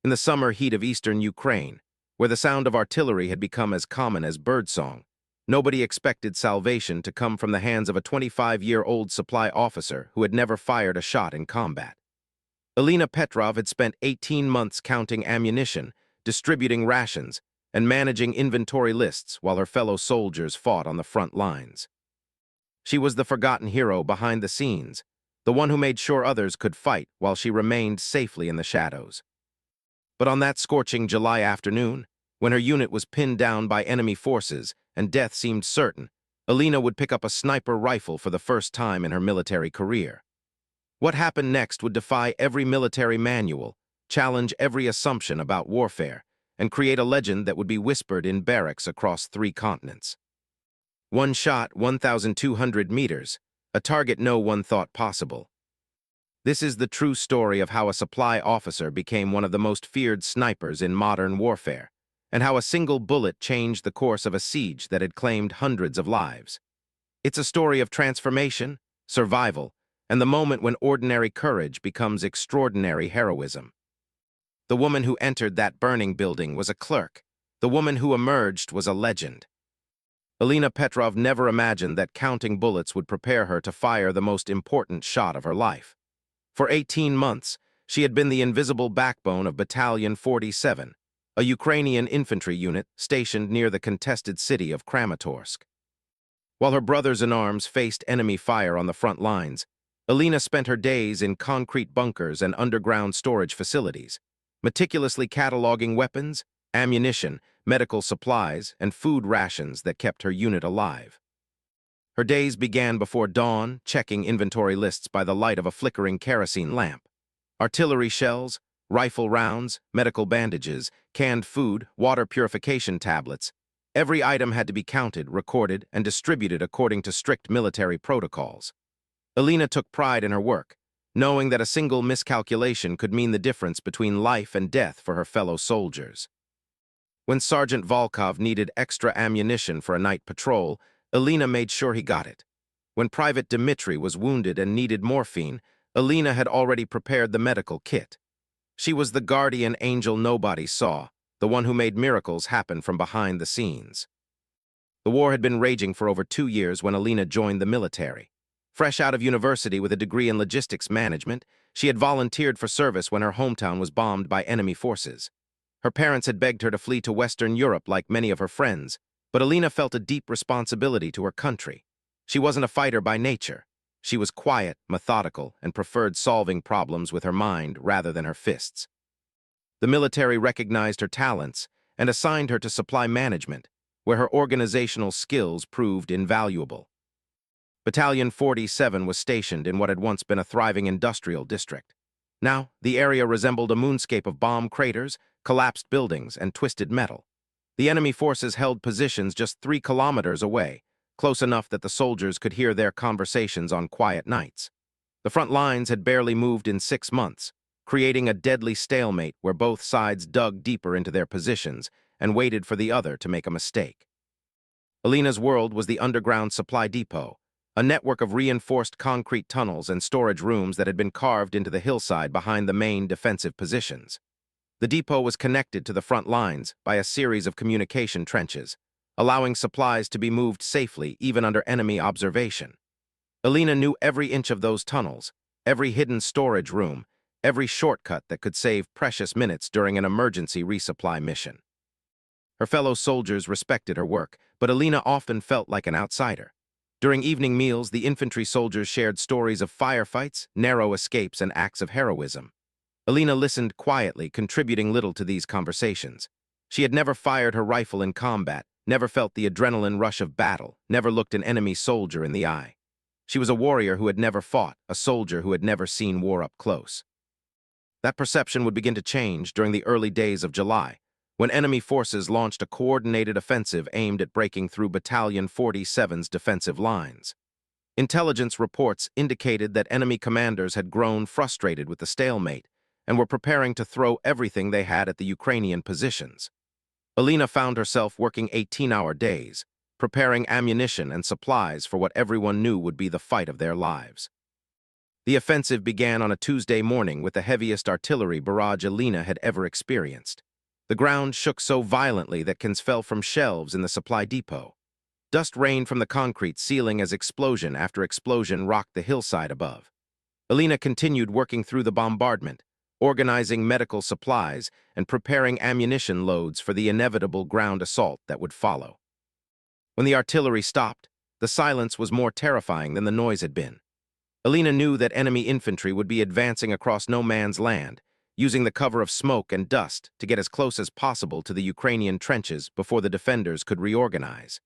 In the summer heat of eastern Ukraine, where the sound of artillery had become as common as birdsong, nobody expected salvation to come from the hands of a 25-year-old supply officer who had never fired a shot in combat. Elena Petrov had spent 18 months counting ammunition, distributing rations, and managing inventory lists while her fellow soldiers fought on the front lines. She was the forgotten hero behind the scenes, the one who made sure others could fight while she remained safely in the shadows. But on that scorching July afternoon, when her unit was pinned down by enemy forces and death seemed certain, Elena would pick up a sniper rifle for the first time in her military career. What happened next would defy every military manual, challenge every assumption about warfare, and create a legend that would be whispered in barracks across 3 continents. One shot, 1,200 meters, a target no one thought possible. This is the true story of how a supply officer became one of the most feared snipers in modern warfare, and how a single bullet changed the course of a siege that had claimed hundreds of lives. It's a story of transformation, survival, and the moment when ordinary courage becomes extraordinary heroism. The woman who entered that burning building was a clerk. The woman who emerged was a legend. Elena Petrov never imagined that counting bullets would prepare her to fire the most important shot of her life. For 18 months, she had been the invisible backbone of Battalion 47, a Ukrainian infantry unit stationed near the contested city of Kramatorsk. While her brothers in arms faced enemy fire on the front lines, Elena spent her days in concrete bunkers and underground storage facilities, meticulously cataloging weapons, ammunition, medical supplies, and food rations that kept her unit alive. Her days began before dawn, checking inventory lists by the light of a flickering kerosene lamp. Artillery shells, rifle rounds, medical bandages, canned food, water purification tablets. Every item had to be counted, recorded, and distributed according to strict military protocols. Elena took pride in her work, knowing that a single miscalculation could mean the difference between life and death for her fellow soldiers. When Sergeant Volkov needed extra ammunition for a night patrol, Elena made sure he got it. When Private Dmitri was wounded and needed morphine, Elena had already prepared the medical kit. She was the guardian angel nobody saw, the one who made miracles happen from behind the scenes. The war had been raging for over 2 years when Elena joined the military. Fresh out of university with a degree in logistics management, she had volunteered for service when her hometown was bombed by enemy forces. Her parents had begged her to flee to Western Europe like many of her friends, but Elena felt a deep responsibility to her country. She wasn't a fighter by nature. She was quiet, methodical, and preferred solving problems with her mind rather than her fists. The military recognized her talents and assigned her to supply management, where her organizational skills proved invaluable. Battalion 47 was stationed in what had once been a thriving industrial district. Now, the area resembled a moonscape of bomb craters, collapsed buildings, and twisted metal. The enemy forces held positions just 3 kilometers away, close enough that the soldiers could hear their conversations on quiet nights. The front lines had barely moved in 6 months, creating a deadly stalemate where both sides dug deeper into their positions and waited for the other to make a mistake. Elena's world was the underground supply depot, a network of reinforced concrete tunnels and storage rooms that had been carved into the hillside behind the main defensive positions. The depot was connected to the front lines by a series of communication trenches, allowing supplies to be moved safely even under enemy observation. Elena knew every inch of those tunnels, every hidden storage room, every shortcut that could save precious minutes during an emergency resupply mission. Her fellow soldiers respected her work, but Elena often felt like an outsider. During evening meals, the infantry soldiers shared stories of firefights, narrow escapes, and acts of heroism. Elena listened quietly, contributing little to these conversations. She had never fired her rifle in combat, never felt the adrenaline rush of battle, never looked an enemy soldier in the eye. She was a warrior who had never fought, a soldier who had never seen war up close. That perception would begin to change during the early days of July, when enemy forces launched a coordinated offensive aimed at breaking through Battalion 47's defensive lines. Intelligence reports indicated that enemy commanders had grown frustrated with the stalemate and were preparing to throw everything they had at the Ukrainian positions. Elena found herself working 18-hour days, preparing ammunition and supplies for what everyone knew would be the fight of their lives. The offensive began on a Tuesday morning with the heaviest artillery barrage Alina had ever experienced. The ground shook so violently that cans fell from shelves in the supply depot. Dust rained from the concrete ceiling as explosion after explosion rocked the hillside above. Alina continued working through the bombardment, organizing medical supplies and preparing ammunition loads for the inevitable ground assault that would follow. When the artillery stopped, the silence was more terrifying than the noise had been. Alina knew that enemy infantry would be advancing across no man's land, using the cover of smoke and dust to get as close as possible to the Ukrainian trenches before the defenders could reorganize.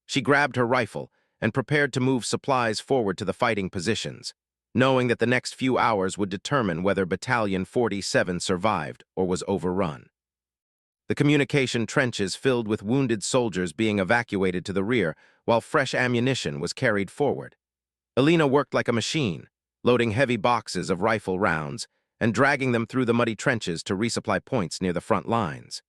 She grabbed her rifle and prepared to move supplies forward to the fighting positions, knowing that the next few hours would determine whether Battalion 47 survived or was overrun. The communication trenches filled with wounded soldiers being evacuated to the rear, while fresh ammunition was carried forward. Alina worked like a machine, loading heavy boxes of rifle rounds and dragging them through the muddy trenches to resupply points near the front lines.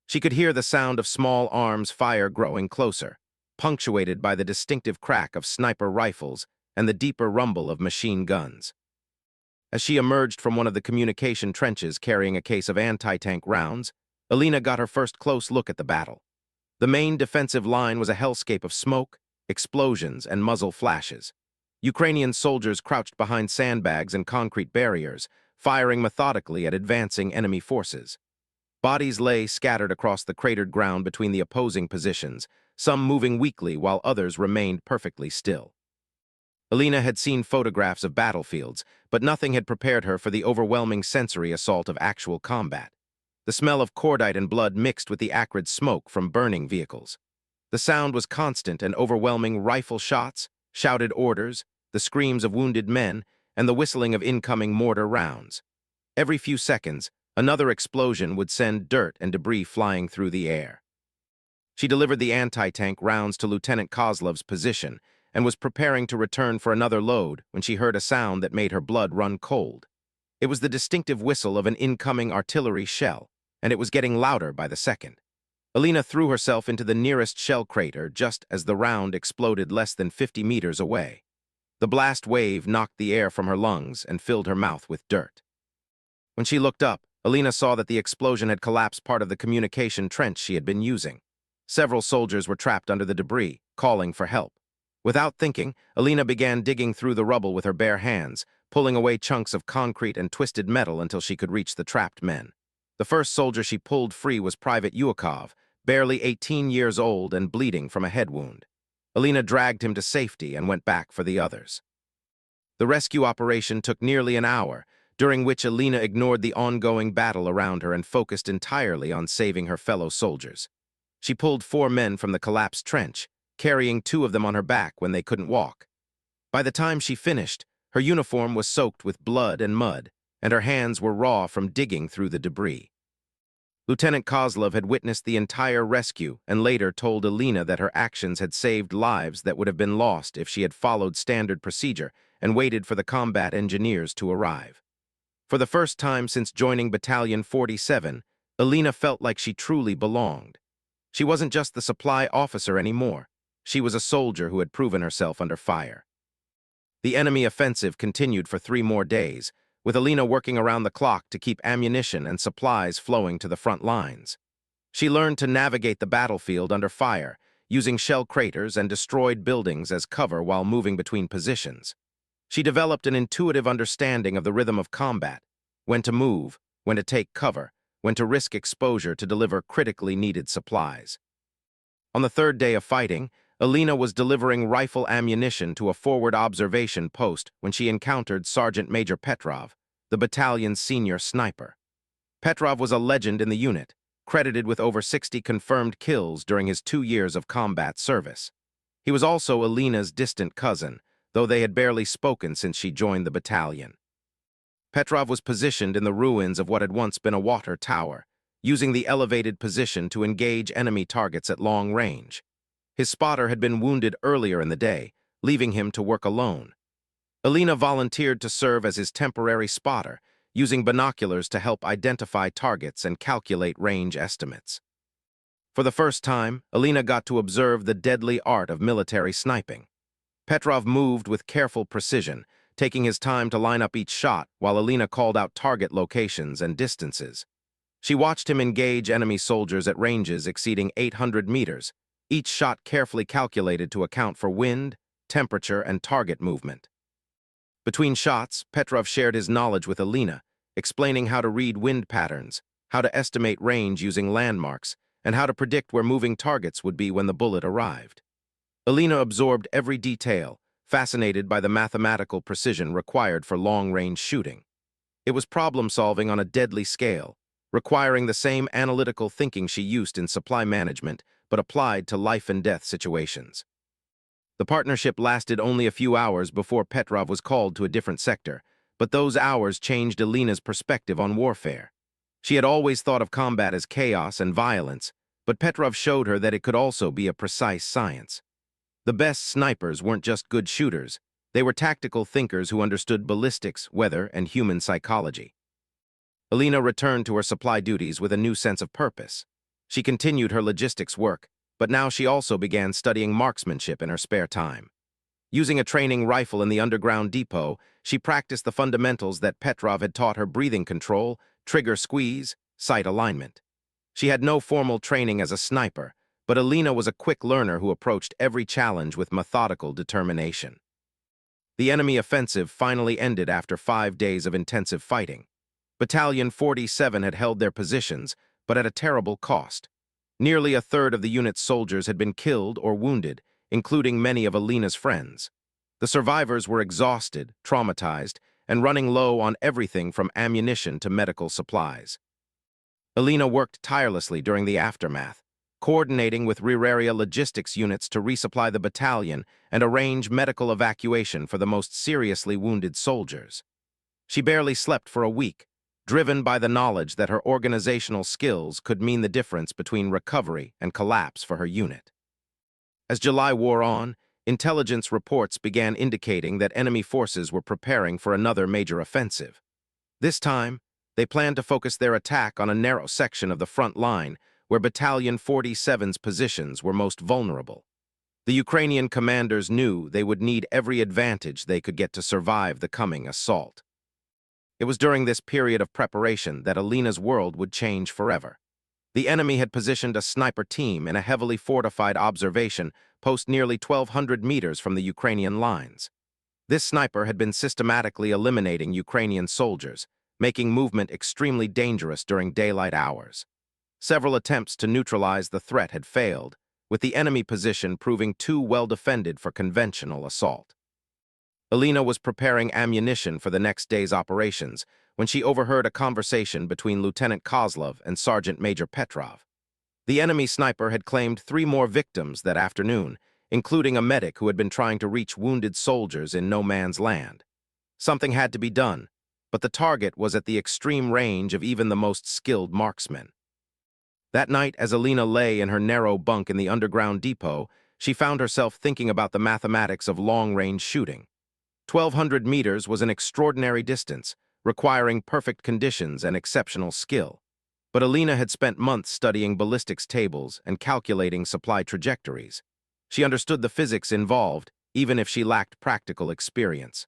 She could hear the sound of small arms fire growing closer, punctuated by the distinctive crack of sniper rifles and the deeper rumble of machine guns. As she emerged from one of the communication trenches carrying a case of anti-tank rounds, Alina got her first close look at the battle. The main defensive line was a hellscape of smoke, explosions, and muzzle flashes. Ukrainian soldiers crouched behind sandbags and concrete barriers, firing methodically at advancing enemy forces. Bodies lay scattered across the cratered ground between the opposing positions, some moving weakly while others remained perfectly still. Alina had seen photographs of battlefields, but nothing had prepared her for the overwhelming sensory assault of actual combat. The smell of cordite and blood mixed with the acrid smoke from burning vehicles. The sound was constant and overwhelming: rifle shots, shouted orders, the screams of wounded men, and the whistling of incoming mortar rounds. Every few seconds, another explosion would send dirt and debris flying through the air. She delivered the anti-tank rounds to Lieutenant Kozlov's position and was preparing to return for another load when she heard a sound that made her blood run cold. It was the distinctive whistle of an incoming artillery shell, and it was getting louder by the second. Alina threw herself into the nearest shell crater just as the round exploded less than 50 meters away. The blast wave knocked the air from her lungs and filled her mouth with dirt. When she looked up, Alina saw that the explosion had collapsed part of the communication trench she had been using. Several soldiers were trapped under the debris, calling for help. Without thinking, Alina began digging through the rubble with her bare hands, pulling away chunks of concrete and twisted metal until she could reach the trapped men. The first soldier she pulled free was Private Yuakov, barely 18 years old and bleeding from a head wound. Alina dragged him to safety and went back for the others. The rescue operation took nearly an hour, during which Alina ignored the ongoing battle around her and focused entirely on saving her fellow soldiers. She pulled 4 men from the collapsed trench, carrying 2 of them on her back when they couldn't walk. By the time she finished, her uniform was soaked with blood and mud, and her hands were raw from digging through the debris. Lieutenant Kozlov had witnessed the entire rescue and later told Alina that her actions had saved lives that would have been lost if she had followed standard procedure and waited for the combat engineers to arrive. For the first time since joining Battalion 47, Alina felt like she truly belonged. She wasn't just the supply officer anymore. She was a soldier who had proven herself under fire. The enemy offensive continued for 3 more days, with Alina working around the clock to keep ammunition and supplies flowing to the front lines. She learned to navigate the battlefield under fire, using shell craters and destroyed buildings as cover while moving between positions. She developed an intuitive understanding of the rhythm of combat: when to move, when to take cover, when to risk exposure to deliver critically needed supplies. On the 3rd day of fighting, Alina was delivering rifle ammunition to a forward observation post when she encountered Sergeant Major Petrov, the battalion's senior sniper. Petrov was a legend in the unit, credited with over 60 confirmed kills during his 2 years of combat service. He was also Alina's distant cousin, though they had barely spoken since she joined the battalion. Petrov was positioned in the ruins of what had once been a water tower, using the elevated position to engage enemy targets at long range. His spotter had been wounded earlier in the day, leaving him to work alone. Alina volunteered to serve as his temporary spotter, using binoculars to help identify targets and calculate range estimates. For the first time, Alina got to observe the deadly art of military sniping. Petrov moved with careful precision, taking his time to line up each shot while Alina called out target locations and distances. She watched him engage enemy soldiers at ranges exceeding 800 meters, each shot carefully calculated to account for wind, temperature, and target movement. Between shots, Petrov shared his knowledge with Alina, explaining how to read wind patterns, how to estimate range using landmarks, and how to predict where moving targets would be when the bullet arrived. Alina absorbed every detail, fascinated by the mathematical precision required for long-range shooting. It was problem-solving on a deadly scale, requiring the same analytical thinking she used in supply management, but applied to life-and-death situations. The partnership lasted only a few hours before Petrov was called to a different sector, but those hours changed Alina's perspective on warfare. She had always thought of combat as chaos and violence, but Petrov showed her that it could also be a precise science. The best snipers weren't just good shooters, they were tactical thinkers who understood ballistics, weather, and human psychology. Alina returned to her supply duties with a new sense of purpose. She continued her logistics work, but now she also began studying marksmanship in her spare time. Using a training rifle in the underground depot, she practiced the fundamentals that Petrov had taught her: breathing control, trigger squeeze, sight alignment. She had no formal training as a sniper, but Alina was a quick learner who approached every challenge with methodical determination. The enemy offensive finally ended after 5 days of intensive fighting. Battalion 47 had held their positions, but at a terrible cost. Nearly a third of the unit's soldiers had been killed or wounded, including many of Alina's friends. The survivors were exhausted, traumatized, and running low on everything from ammunition to medical supplies. Alina worked tirelessly during the aftermath, coordinating with rear area logistics units to resupply the battalion and arrange medical evacuation for the most seriously wounded soldiers. She barely slept for a week, driven by the knowledge that her organizational skills could mean the difference between recovery and collapse for her unit. As July wore on, intelligence reports began indicating that enemy forces were preparing for another major offensive. This time, they planned to focus their attack on a narrow section of the front line where Battalion 47's positions were most vulnerable. The Ukrainian commanders knew they would need every advantage they could get to survive the coming assault. It was during this period of preparation that Alina's world would change forever. The enemy had positioned a sniper team in a heavily fortified observation post nearly 1,200 meters from the Ukrainian lines. This sniper had been systematically eliminating Ukrainian soldiers, making movement extremely dangerous during daylight hours. Several attempts to neutralize the threat had failed, with the enemy position proving too well defended for conventional assault. Alina was preparing ammunition for the next day's operations when she overheard a conversation between Lieutenant Kozlov and Sergeant Major Petrov. The enemy sniper had claimed 3 more victims that afternoon, including a medic who had been trying to reach wounded soldiers in no man's land. Something had to be done, but the target was at the extreme range of even the most skilled marksmen. That night, as Alina lay in her narrow bunk in the underground depot, she found herself thinking about the mathematics of long-range shooting. 1,200 meters was an extraordinary distance, requiring perfect conditions and exceptional skill. But Alina had spent months studying ballistics tables and calculating supply trajectories. She understood the physics involved, even if she lacked practical experience.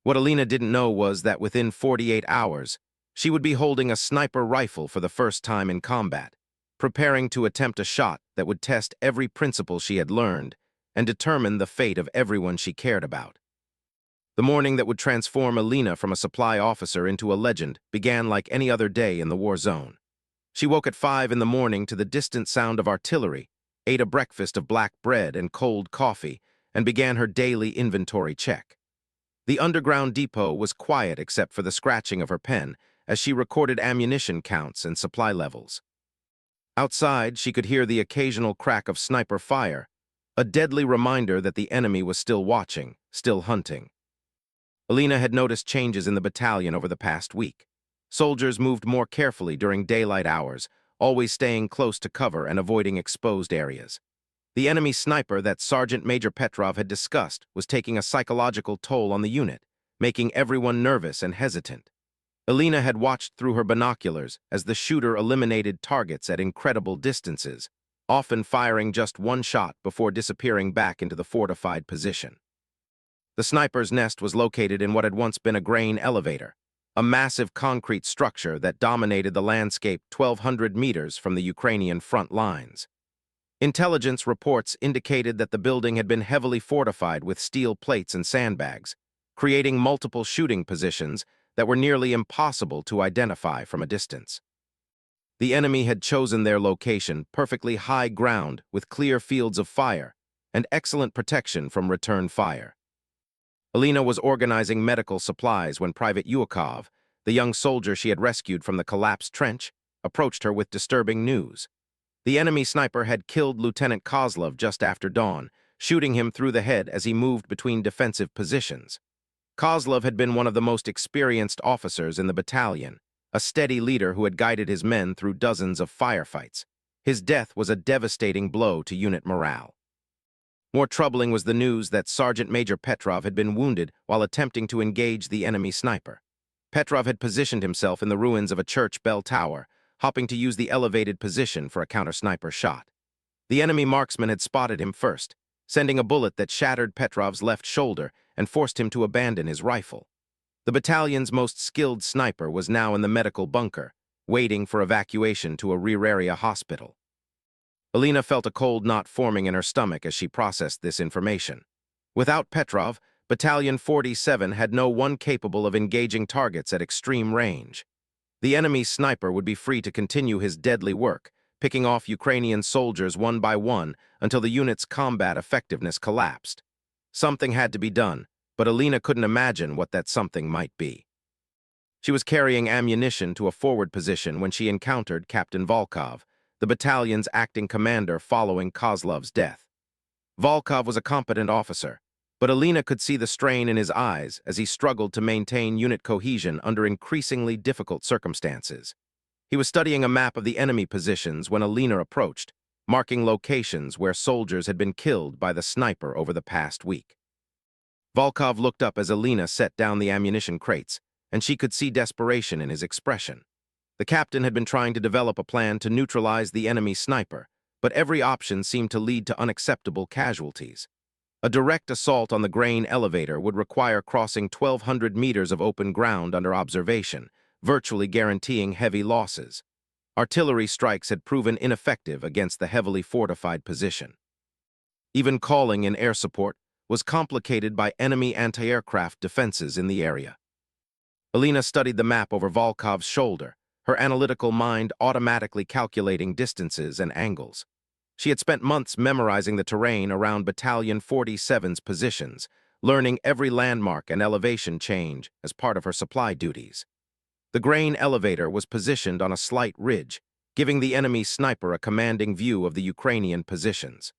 What Alina didn't know was that within 48 hours, she would be holding a sniper rifle for the first time in combat, preparing to attempt a shot that would test every principle she had learned and determine the fate of everyone she cared about. The morning that would transform Alina from a supply officer into a legend began like any other day in the war zone. She woke at 5 in the morning to the distant sound of artillery, ate a breakfast of black bread and cold coffee, and began her daily inventory check. The underground depot was quiet except for the scratching of her pen as she recorded ammunition counts and supply levels. Outside, she could hear the occasional crack of sniper fire, a deadly reminder that the enemy was still watching, still hunting. Alina had noticed changes in the battalion over the past week. Soldiers moved more carefully during daylight hours, always staying close to cover and avoiding exposed areas. The enemy sniper that Sergeant Major Petrov had discussed was taking a psychological toll on the unit, making everyone nervous and hesitant. Alina had watched through her binoculars as the shooter eliminated targets at incredible distances, often firing just one shot before disappearing back into the fortified position. The sniper's nest was located in what had once been a grain elevator, a massive concrete structure that dominated the landscape 1,200 meters from the Ukrainian front lines. Intelligence reports indicated that the building had been heavily fortified with steel plates and sandbags, creating multiple shooting positions that were nearly impossible to identify from a distance. The enemy had chosen their location, perfectly high ground with clear fields of fire and excellent protection from return fire. Alina was organizing medical supplies when Private Yuakov, the young soldier she had rescued from the collapsed trench, approached her with disturbing news. The enemy sniper had killed Lieutenant Kozlov just after dawn, shooting him through the head as he moved between defensive positions. Kozlov had been one of the most experienced officers in the battalion, a steady leader who had guided his men through dozens of firefights. His death was a devastating blow to unit morale. More troubling was the news that Sergeant Major Petrov had been wounded while attempting to engage the enemy sniper. Petrov had positioned himself in the ruins of a church bell tower, hoping to use the elevated position for a counter-sniper shot. The enemy marksman had spotted him first, sending a bullet that shattered Petrov's left shoulder and forced him to abandon his rifle. The battalion's most skilled sniper was now in the medical bunker, waiting for evacuation to a rear-area hospital. Alina felt a cold knot forming in her stomach as she processed this information. Without Petrov, Battalion 47 had no one capable of engaging targets at extreme range. The enemy sniper would be free to continue his deadly work, picking off Ukrainian soldiers one by one until the unit's combat effectiveness collapsed. Something had to be done, but Alina couldn't imagine what that something might be. She was carrying ammunition to a forward position when she encountered Captain Volkov, the battalion's acting commander following Kozlov's death. Volkov was a competent officer, but Alina could see the strain in his eyes as he struggled to maintain unit cohesion under increasingly difficult circumstances. He was studying a map of the enemy positions when Alina approached, marking locations where soldiers had been killed by the sniper over the past week. Volkov looked up as Alina set down the ammunition crates, and she could see desperation in his expression. The captain had been trying to develop a plan to neutralize the enemy sniper, but every option seemed to lead to unacceptable casualties. A direct assault on the grain elevator would require crossing 1,200 meters of open ground under observation, virtually guaranteeing heavy losses. Artillery strikes had proven ineffective against the heavily fortified position. Even calling in air support was complicated by enemy anti-aircraft defenses in the area. Alina studied the map over Volkov's shoulder, her analytical mind automatically calculating distances and angles. She had spent months memorizing the terrain around Battalion 47's positions, learning every landmark and elevation change as part of her supply duties. The grain elevator was positioned on a slight ridge, giving the enemy sniper a commanding view of the Ukrainian positions.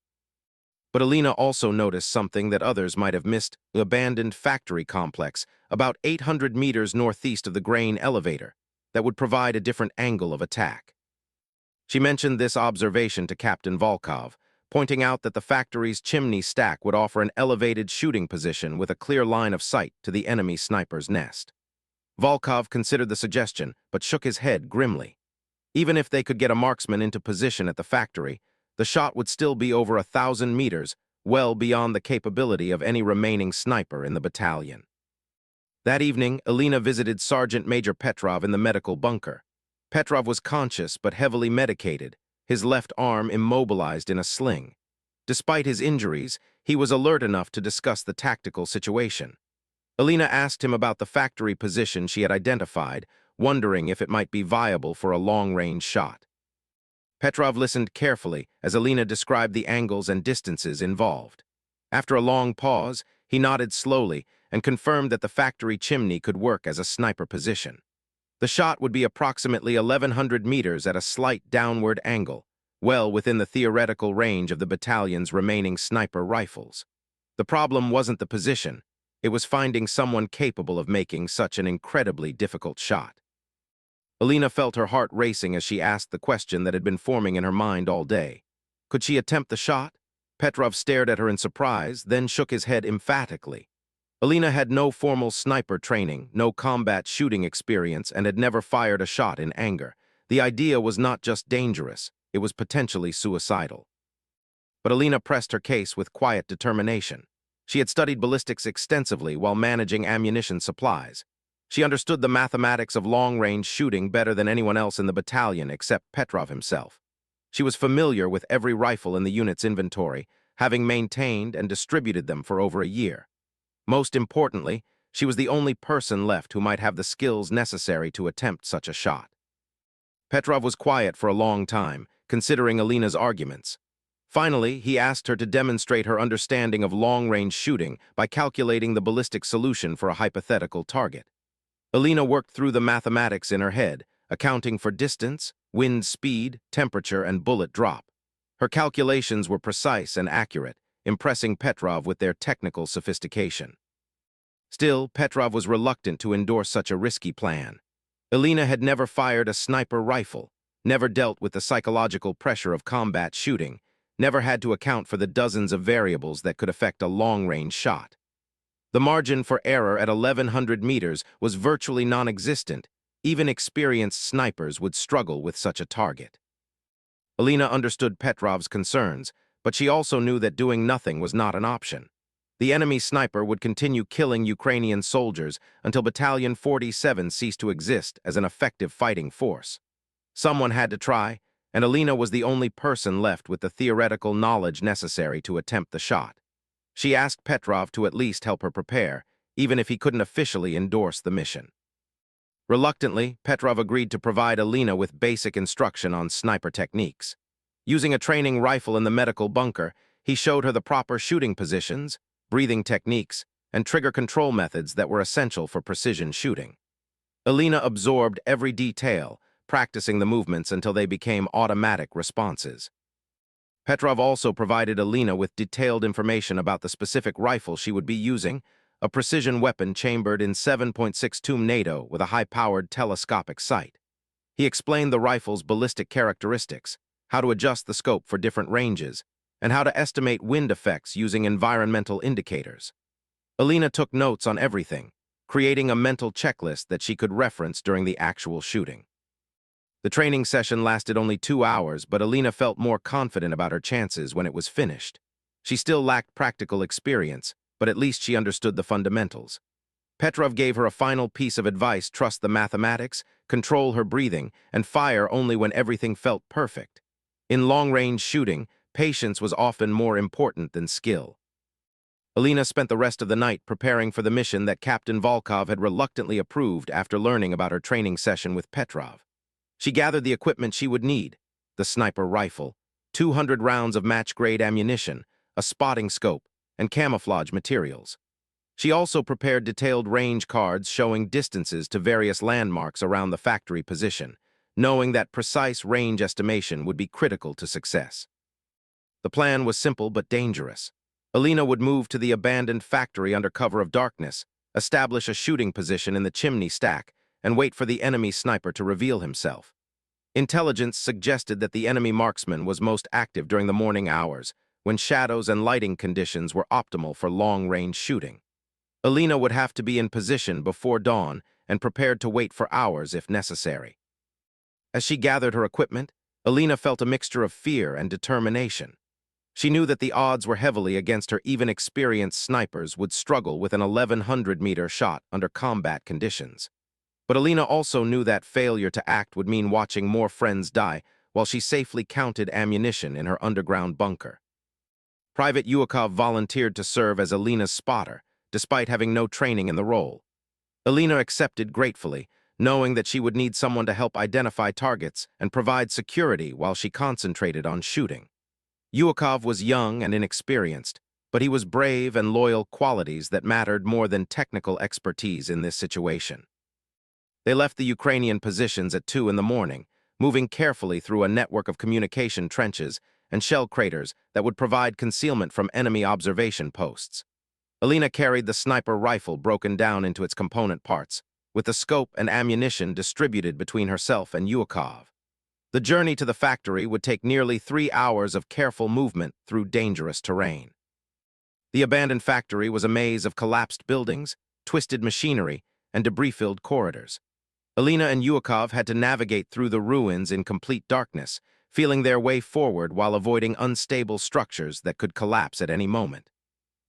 But Alina also noticed something that others might have missed: the abandoned factory complex, about 800 meters northeast of the grain elevator, that would provide a different angle of attack. She mentioned this observation to Captain Volkov, pointing out that the factory's chimney stack would offer an elevated shooting position with a clear line of sight to the enemy sniper's nest. Volkov considered the suggestion, but shook his head grimly. Even if they could get a marksman into position at the factory, the shot would still be over 1,000 meters, well beyond the capability of any remaining sniper in the battalion. That evening, Alina visited Sergeant Major Petrov in the medical bunker. Petrov was conscious but heavily medicated, his left arm immobilized in a sling. Despite his injuries, he was alert enough to discuss the tactical situation. Alina asked him about the factory position she had identified, wondering if it might be viable for a long-range shot. Petrov listened carefully as Alina described the angles and distances involved. After a long pause, he nodded slowly and confirmed that the factory chimney could work as a sniper position. The shot would be approximately 1,100 meters at a slight downward angle, well within the theoretical range of the battalion's remaining sniper rifles. The problem wasn't the position, it was finding someone capable of making such an incredibly difficult shot. Alina felt her heart racing as she asked the question that had been forming in her mind all day. Could she attempt the shot? Petrov stared at her in surprise, then shook his head emphatically. Alina had no formal sniper training, no combat shooting experience, and had never fired a shot in anger. The idea was not just dangerous, it was potentially suicidal. But Alina pressed her case with quiet determination. She had studied ballistics extensively while managing ammunition supplies. She understood the mathematics of long-range shooting better than anyone else in the battalion except Petrov himself. She was familiar with every rifle in the unit's inventory, having maintained and distributed them for over a year. Most importantly, she was the only person left who might have the skills necessary to attempt such a shot. Petrov was quiet for a long time, considering Alina's arguments. Finally, he asked her to demonstrate her understanding of long-range shooting by calculating the ballistic solution for a hypothetical target. Alina worked through the mathematics in her head, accounting for distance, wind speed, temperature, and bullet drop. Her calculations were precise and accurate, impressing Petrov with their technical sophistication. Still, Petrov was reluctant to endorse such a risky plan. Alina had never fired a sniper rifle, never dealt with the psychological pressure of combat shooting, never had to account for the dozens of variables that could affect a long-range shot. The margin for error at 1,100 meters was virtually non-existent. Even experienced snipers would struggle with such a target. Alina understood Petrov's concerns, but she also knew that doing nothing was not an option. The enemy sniper would continue killing Ukrainian soldiers until Battalion 47 ceased to exist as an effective fighting force. Someone had to try, and Alina was the only person left with the theoretical knowledge necessary to attempt the shot. She asked Petrov to at least help her prepare, even if he couldn't officially endorse the mission. Reluctantly, Petrov agreed to provide Alina with basic instruction on sniper techniques. Using a training rifle in the medical bunker, he showed her the proper shooting positions, breathing techniques, and trigger control methods that were essential for precision shooting. Alina absorbed every detail, practicing the movements until they became automatic responses. Petrov also provided Alina with detailed information about the specific rifle she would be using, a precision weapon chambered in 7.62 NATO with a high-powered telescopic sight. He explained the rifle's ballistic characteristics, how to adjust the scope for different ranges, and how to estimate wind effects using environmental indicators. Alina took notes on everything, creating a mental checklist that she could reference during the actual shooting. The training session lasted only 2 hours, but Alina felt more confident about her chances when it was finished. She still lacked practical experience, but at least she understood the fundamentals. Petrov gave her a final piece of advice: trust the mathematics, control her breathing, and fire only when everything felt perfect. In long-range shooting, patience was often more important than skill. Alina spent the rest of the night preparing for the mission that Captain Volkov had reluctantly approved after learning about her training session with Petrov. She gathered the equipment she would need: the sniper rifle, 200 rounds of match-grade ammunition, a spotting scope, and camouflage materials. She also prepared detailed range cards showing distances to various landmarks around the factory position, knowing that precise range estimation would be critical to success. The plan was simple but dangerous. Alina would move to the abandoned factory under cover of darkness, establish a shooting position in the chimney stack, and wait for the enemy sniper to reveal himself. Intelligence suggested that the enemy marksman was most active during the morning hours, when shadows and lighting conditions were optimal for long-range shooting. Alina would have to be in position before dawn and prepared to wait for hours if necessary. As she gathered her equipment, Alina felt a mixture of fear and determination. She knew that the odds were heavily against her. Even experienced snipers would struggle with an 1,100-meter shot under combat conditions. But Alina also knew that failure to act would mean watching more friends die while she safely counted ammunition in her underground bunker. Private Yuakov volunteered to serve as Alina's spotter, despite having no training in the role. Alina accepted gratefully, knowing that she would need someone to help identify targets and provide security while she concentrated on shooting. Yuakov was young and inexperienced, but he was brave and loyal, qualities that mattered more than technical expertise in this situation. They left the Ukrainian positions at 2 in the morning, moving carefully through a network of communication trenches and shell craters that would provide concealment from enemy observation posts. Alina carried the sniper rifle broken down into its component parts, with the scope and ammunition distributed between herself and Yuakov. The journey to the factory would take nearly 3 hours of careful movement through dangerous terrain. The abandoned factory was a maze of collapsed buildings, twisted machinery, and debris-filled corridors. Alina and Yuakov had to navigate through the ruins in complete darkness, feeling their way forward while avoiding unstable structures that could collapse at any moment.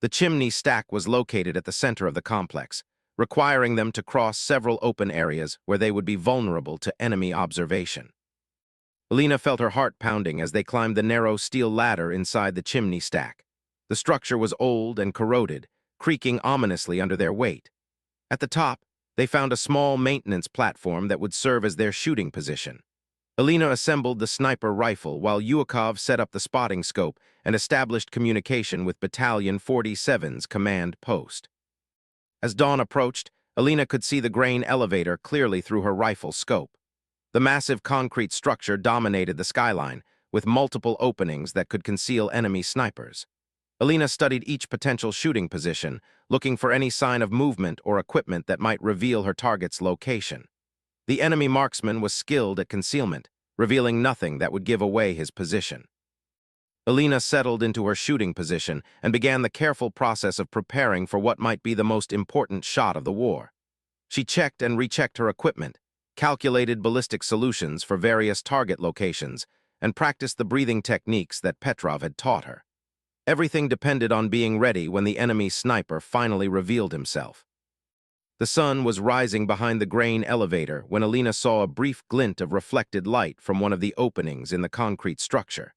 The chimney stack was located at the center of the complex, requiring them to cross several open areas where they would be vulnerable to enemy observation. Alina felt her heart pounding as they climbed the narrow steel ladder inside the chimney stack. The structure was old and corroded, creaking ominously under their weight. At the top, they found a small maintenance platform that would serve as their shooting position. Alina assembled the sniper rifle while Yuakov set up the spotting scope and established communication with Battalion 47's command post. As dawn approached, Alina could see the grain elevator clearly through her rifle scope. The massive concrete structure dominated the skyline, with multiple openings that could conceal enemy snipers. Alina studied each potential shooting position, looking for any sign of movement or equipment that might reveal her target's location. The enemy marksman was skilled at concealment, revealing nothing that would give away his position. Alina settled into her shooting position and began the careful process of preparing for what might be the most important shot of the war. She checked and rechecked her equipment, calculated ballistic solutions for various target locations, and practiced the breathing techniques that Petrov had taught her. Everything depended on being ready when the enemy sniper finally revealed himself. The sun was rising behind the grain elevator when Alina saw a brief glint of reflected light from one of the openings in the concrete structure.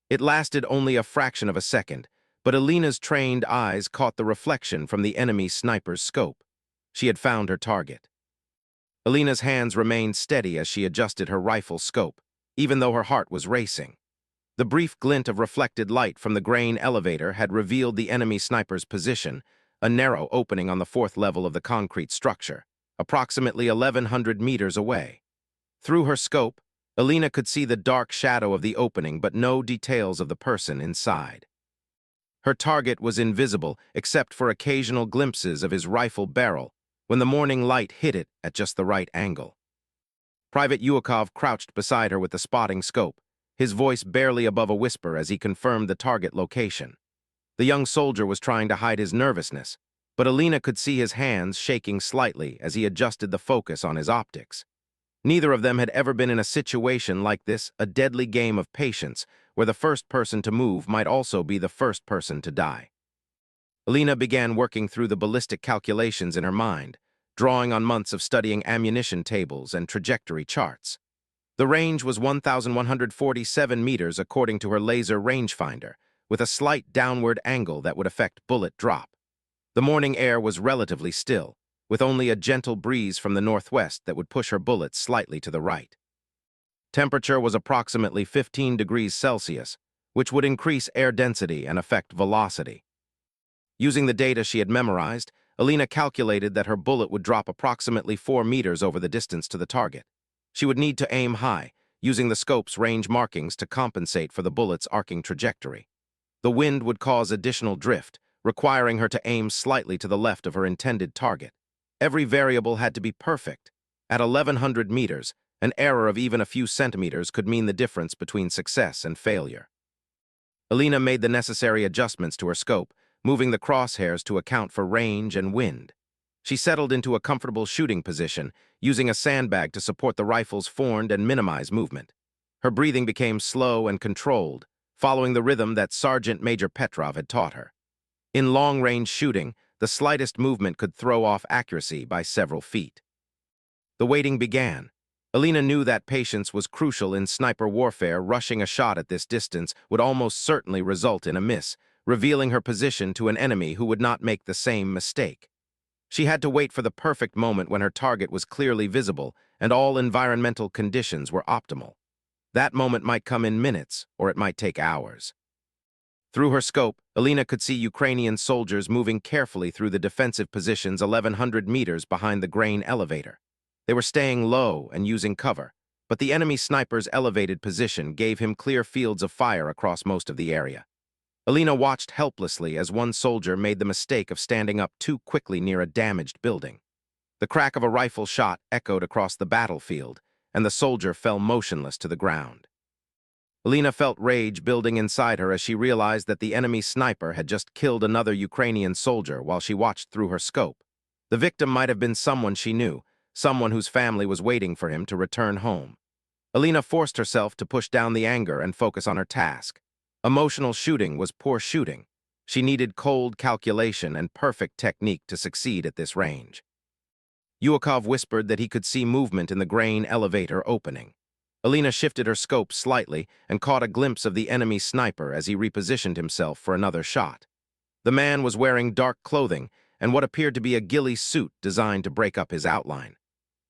It lasted only a fraction of a second, but Alina's trained eyes caught the reflection from the enemy sniper's scope. She had found her target. Alina's hands remained steady as she adjusted her rifle scope, even though her heart was racing. The brief glint of reflected light from the grain elevator had revealed the enemy sniper's position, a narrow opening on the fourth level of the concrete structure, approximately 1,100 meters away. Through her scope, Alina could see the dark shadow of the opening but no details of the person inside. Her target was invisible except for occasional glimpses of his rifle barrel when the morning light hit it at just the right angle. Private Yuakov crouched beside her with the spotting scope, his voice barely above a whisper as he confirmed the target location. The young soldier was trying to hide his nervousness, but Alina could see his hands shaking slightly as he adjusted the focus on his optics. Neither of them had ever been in a situation like this, a deadly game of patience, where the first person to move might also be the first person to die. Alina began working through the ballistic calculations in her mind, drawing on months of studying ammunition tables and trajectory charts. The range was 1,147 meters according to her laser rangefinder, with a slight downward angle that would affect bullet drop. The morning air was relatively still, with only a gentle breeze from the northwest that would push her bullets slightly to the right. Temperature was approximately 15 degrees Celsius, which would increase air density and affect velocity. Using the data she had memorized, Alina calculated that her bullet would drop approximately 4 meters over the distance to the target. She would need to aim high, using the scope's range markings to compensate for the bullet's arcing trajectory. The wind would cause additional drift, requiring her to aim slightly to the left of her intended target. Every variable had to be perfect. At 1,100 meters, an error of even a few centimeters could mean the difference between success and failure. Alina made the necessary adjustments to her scope, moving the crosshairs to account for range and wind. She settled into a comfortable shooting position, using a sandbag to support the rifle's forend and minimize movement. Her breathing became slow and controlled, following the rhythm that Sergeant Major Petrov had taught her. In long-range shooting, the slightest movement could throw off accuracy by several feet. The waiting began. Alina knew that patience was crucial in sniper warfare. Rushing a shot at this distance would almost certainly result in a miss, revealing her position to an enemy who would not make the same mistake. She had to wait for the perfect moment when her target was clearly visible and all environmental conditions were optimal. That moment might come in minutes, or it might take hours. Through her scope, Alina could see Ukrainian soldiers moving carefully through the defensive positions 1,100 meters behind the grain elevator. They were staying low and using cover, but the enemy sniper's elevated position gave him clear fields of fire across most of the area. Alina watched helplessly as one soldier made the mistake of standing up too quickly near a damaged building. The crack of a rifle shot echoed across the battlefield, and the soldier fell motionless to the ground. Alina felt rage building inside her as she realized that the enemy sniper had just killed another Ukrainian soldier while she watched through her scope. The victim might have been someone she knew, someone whose family was waiting for him to return home. Alina forced herself to push down the anger and focus on her task. Emotional shooting was poor shooting. She needed cold calculation and perfect technique to succeed at this range. Yuakov whispered that he could see movement in the grain elevator opening. Alina shifted her scope slightly and caught a glimpse of the enemy sniper as he repositioned himself for another shot. The man was wearing dark clothing and what appeared to be a ghillie suit designed to break up his outline.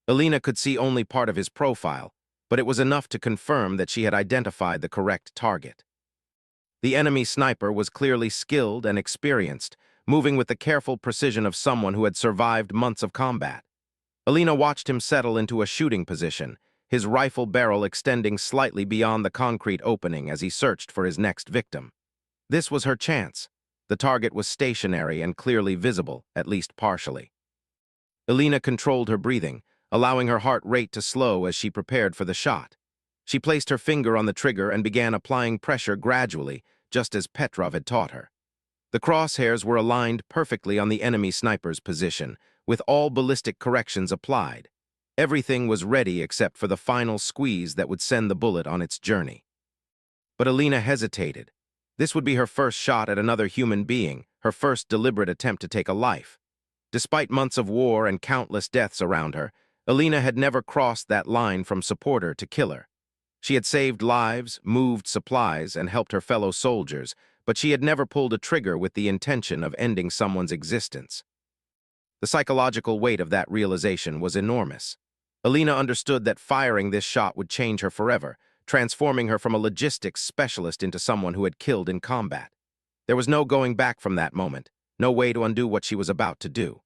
Alina could see only part of his profile, but it was enough to confirm that she had identified the correct target. The enemy sniper was clearly skilled and experienced, moving with the careful precision of someone who had survived months of combat. Alina watched him settle into a shooting position, his rifle barrel extending slightly beyond the concrete opening as he searched for his next victim. This was her chance. The target was stationary and clearly visible, at least partially. Alina controlled her breathing, allowing her heart rate to slow as she prepared for the shot. She placed her finger on the trigger and began applying pressure gradually, just as Petrov had taught her. The crosshairs were aligned perfectly on the enemy sniper's position, with all ballistic corrections applied. Everything was ready except for the final squeeze that would send the bullet on its journey. But Alina hesitated. This would be her first shot at another human being, her first deliberate attempt to take a life. Despite months of war and countless deaths around her, Alina had never crossed that line from supporter to killer. She had saved lives, moved supplies, and helped her fellow soldiers, but she had never pulled a trigger with the intention of ending someone's existence. The psychological weight of that realization was enormous. Alina understood that firing this shot would change her forever, transforming her from a logistics specialist into someone who had killed in combat. There was no going back from that moment, no way to undo what she was about to do.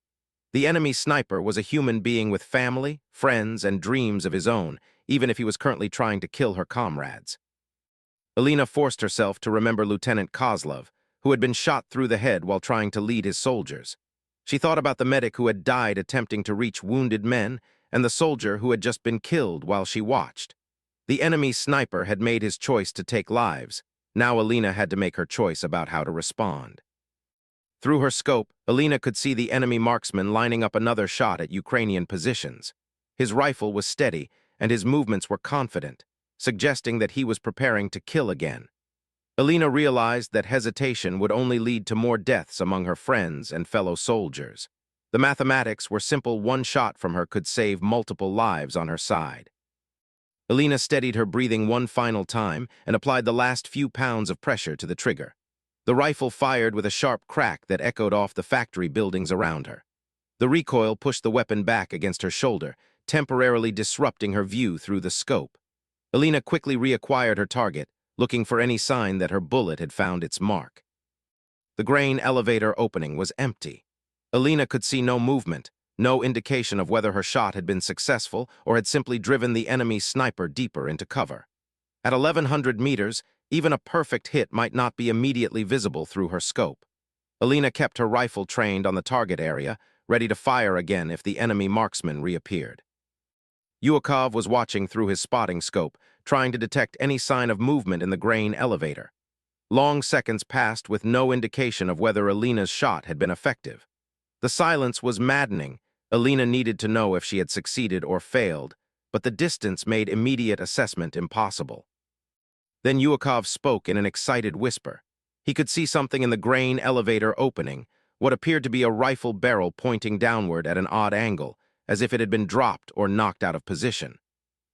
The enemy sniper was a human being with family, friends, and dreams of his own, even if he was currently trying to kill her comrades. Alina forced herself to remember Lieutenant Kozlov, who had been shot through the head while trying to lead his soldiers. She thought about the medic who had died attempting to reach wounded men, and the soldier who had just been killed while she watched. The enemy sniper had made his choice to take lives. Now Alina had to make her choice about how to respond. Through her scope, Alina could see the enemy marksman lining up another shot at Ukrainian positions. His rifle was steady, and his movements were confident, suggesting that he was preparing to kill again. Alina realized that hesitation would only lead to more deaths among her friends and fellow soldiers. The mathematics were simple. One shot from her could save multiple lives on her side. Alina steadied her breathing one final time and applied the last few pounds of pressure to the trigger. The rifle fired with a sharp crack that echoed off the factory buildings around her. The recoil pushed the weapon back against her shoulder, temporarily disrupting her view through the scope. Alina quickly reacquired her target, looking for any sign that her bullet had found its mark. The grain elevator opening was empty. Alina could see no movement, no indication of whether her shot had been successful or had simply driven the enemy sniper deeper into cover. At 1,100 meters, even a perfect hit might not be immediately visible through her scope. Alina kept her rifle trained on the target area, ready to fire again if the enemy marksman reappeared. Yuakov was watching through his spotting scope, trying to detect any sign of movement in the grain elevator. Long seconds passed with no indication of whether Alina's shot had been effective. The silence was maddening. Alina needed to know if she had succeeded or failed, but the distance made immediate assessment impossible. Then Yuakov spoke in an excited whisper. He could see something in the grain elevator opening, what appeared to be a rifle barrel pointing downward at an odd angle, as if it had been dropped or knocked out of position.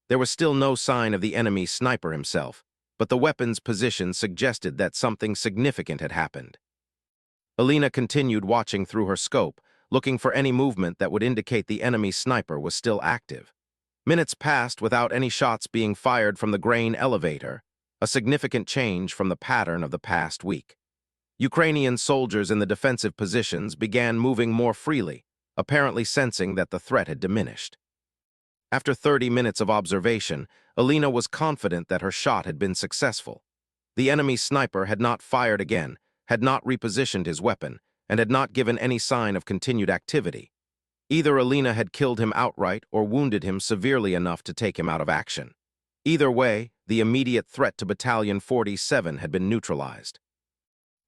There was still no sign of the enemy sniper himself, but the weapon's position suggested that something significant had happened. Alina continued watching through her scope, looking for any movement that would indicate the enemy sniper was still active. Minutes passed without any shots being fired from the grain elevator, a significant change from the pattern of the past week. Ukrainian soldiers in the defensive positions began moving more freely, apparently sensing that the threat had diminished. After 30 minutes of observation, Alina was confident that her shot had been successful. The enemy sniper had not fired again, had not repositioned his weapon, and had not given any sign of continued activity. Either Alina had killed him outright or wounded him severely enough to take him out of action. Either way, the immediate threat to Battalion 47 had been neutralized.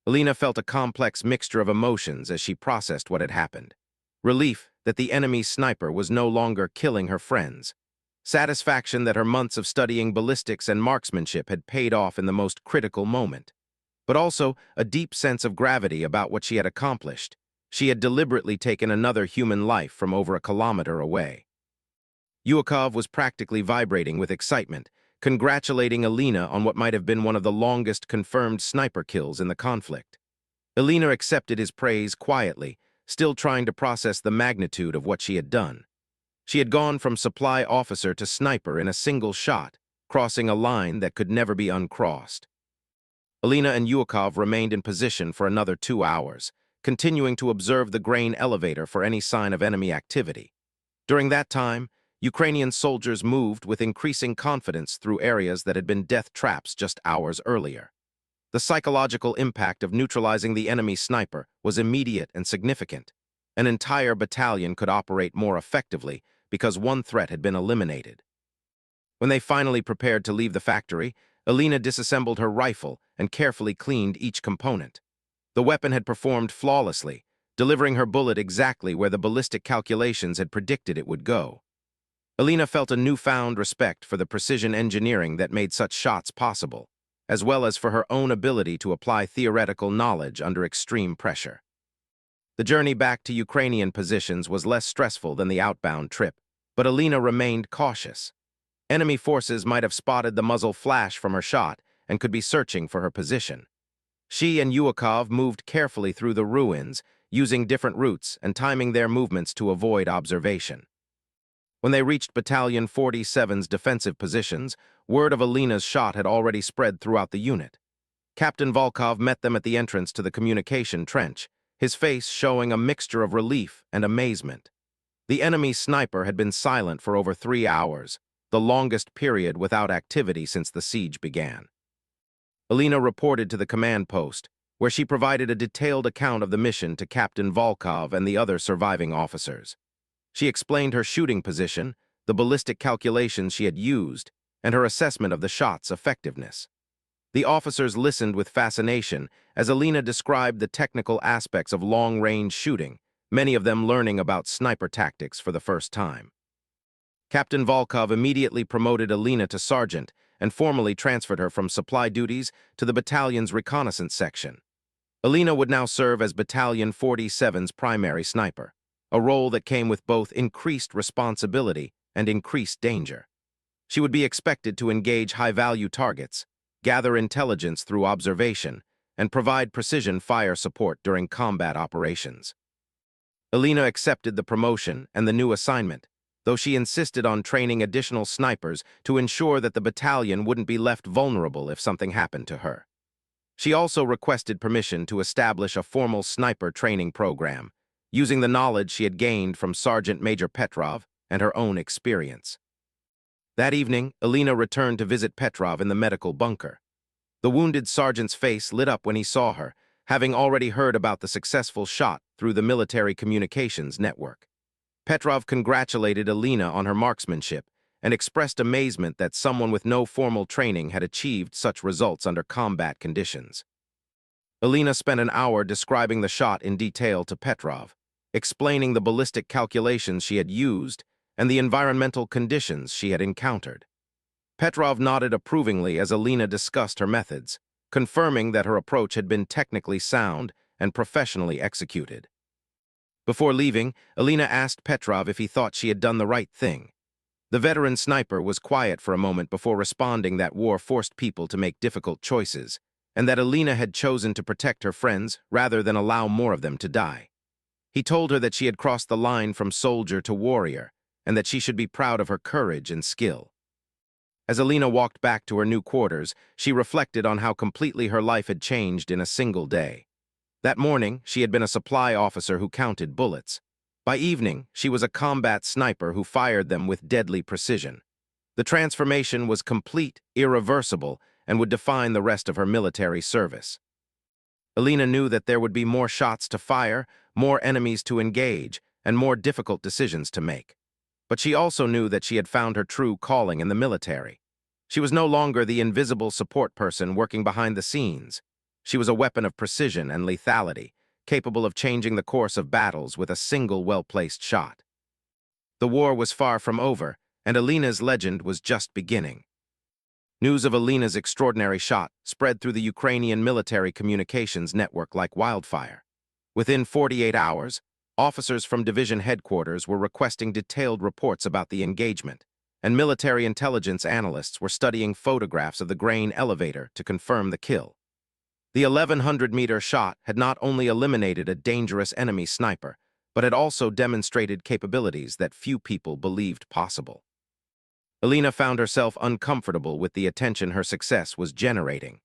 Alina felt a complex mixture of emotions as she processed what had happened. Relief that the enemy sniper was no longer killing her friends. Satisfaction that her months of studying ballistics and marksmanship had paid off in the most critical moment. but also a deep sense of gravity about what she had accomplished. She had deliberately taken another human life from over a kilometer away. Yuakov was practically vibrating with excitement, congratulating Alina on what might have been one of the longest confirmed sniper kills in the conflict. Alina accepted his praise quietly, still trying to process the magnitude of what she had done. She had gone from supply officer to sniper in a single shot, crossing a line that could never be uncrossed. Alina and Yuakov remained in position for another 2 hours, continuing to observe the grain elevator for any sign of enemy activity. During that time, Ukrainian soldiers moved with increasing confidence through areas that had been death traps just hours earlier. The psychological impact of neutralizing the enemy sniper was immediate and significant. An entire battalion could operate more effectively because one threat had been eliminated. When they finally prepared to leave the factory, Alina disassembled her rifle and carefully cleaned each component. The weapon had performed flawlessly, delivering her bullet exactly where the ballistic calculations had predicted it would go. Alina felt a newfound respect for the precision engineering that made such shots possible, as well as for her own ability to apply theoretical knowledge under extreme pressure. The journey back to Ukrainian positions was less stressful than the outbound trip, but Alina remained cautious. Enemy forces might have spotted the muzzle flash from her shot and could be searching for her position. She and Yuakov moved carefully through the ruins, using different routes and timing their movements to avoid observation. When they reached Battalion 47's defensive positions, word of Alina's shot had already spread throughout the unit. Captain Volkov met them at the entrance to the communication trench, his face showing a mixture of relief and amazement. The enemy sniper had been silent for over 3 hours, the longest period without activity since the siege began. Alina reported to the command post, where she provided a detailed account of the mission to Captain Volkov and the other surviving officers. She explained her shooting position, the ballistic calculations she had used, and her assessment of the shot's effectiveness. The officers listened with fascination as Alina described the technical aspects of long-range shooting, many of them learning about sniper tactics for the first time. Captain Volkov immediately promoted Alina to sergeant and formally transferred her from supply duties to the battalion's reconnaissance section. Alina would now serve as Battalion 47's primary sniper, a role that came with both increased responsibility and increased danger. She would be expected to engage high-value targets, gather intelligence through observation, and provide precision fire support during combat operations. Alina accepted the promotion and the new assignment, though she insisted on training additional snipers to ensure that the battalion wouldn't be left vulnerable if something happened to her. She also requested permission to establish a formal sniper training program, using the knowledge she had gained from Sergeant Major Petrov and her own experience. That evening, Alina returned to visit Petrov in the medical bunker. The wounded sergeant's face lit up when he saw her, having already heard about the successful shot through the military communications network. Petrov congratulated Alina on her marksmanship and expressed amazement that someone with no formal training had achieved such results under combat conditions. Alina spent an hour describing the shot in detail to Petrov, explaining the ballistic calculations she had used and the environmental conditions she had encountered. Petrov nodded approvingly as Alina discussed her methods, confirming that her approach had been technically sound and professionally executed. Before leaving, Alina asked Petrov if he thought she had done the right thing. The veteran sniper was quiet for a moment before responding that war forced people to make difficult choices, and that Alina had chosen to protect her friends rather than allow more of them to die. He told her that she had crossed the line from soldier to warrior, and that she should be proud of her courage and skill. As Alina walked back to her new quarters, she reflected on how completely her life had changed in a single day. That morning, she had been a supply officer who counted bullets. By evening, she was a combat sniper who fired them with deadly precision. The transformation was complete, irreversible, and would define the rest of her military service. Alina knew that there would be more shots to fire, more enemies to engage, and more difficult decisions to make. But she also knew that she had found her true calling in the military. She was no longer the invisible support person working behind the scenes. She was a weapon of precision and lethality, capable of changing the course of battles with a single well-placed shot. The war was far from over, and Alina's legend was just beginning. News of Alina's extraordinary shot spread through the Ukrainian military communications network like wildfire. Within 48 hours, officers from division headquarters were requesting detailed reports about the engagement, and military intelligence analysts were studying photographs of the grain elevator to confirm the kill. The 1,100-meter shot had not only eliminated a dangerous enemy sniper, but had also demonstrated capabilities that few people believed possible. Alina found herself uncomfortable with the attention her success was generating.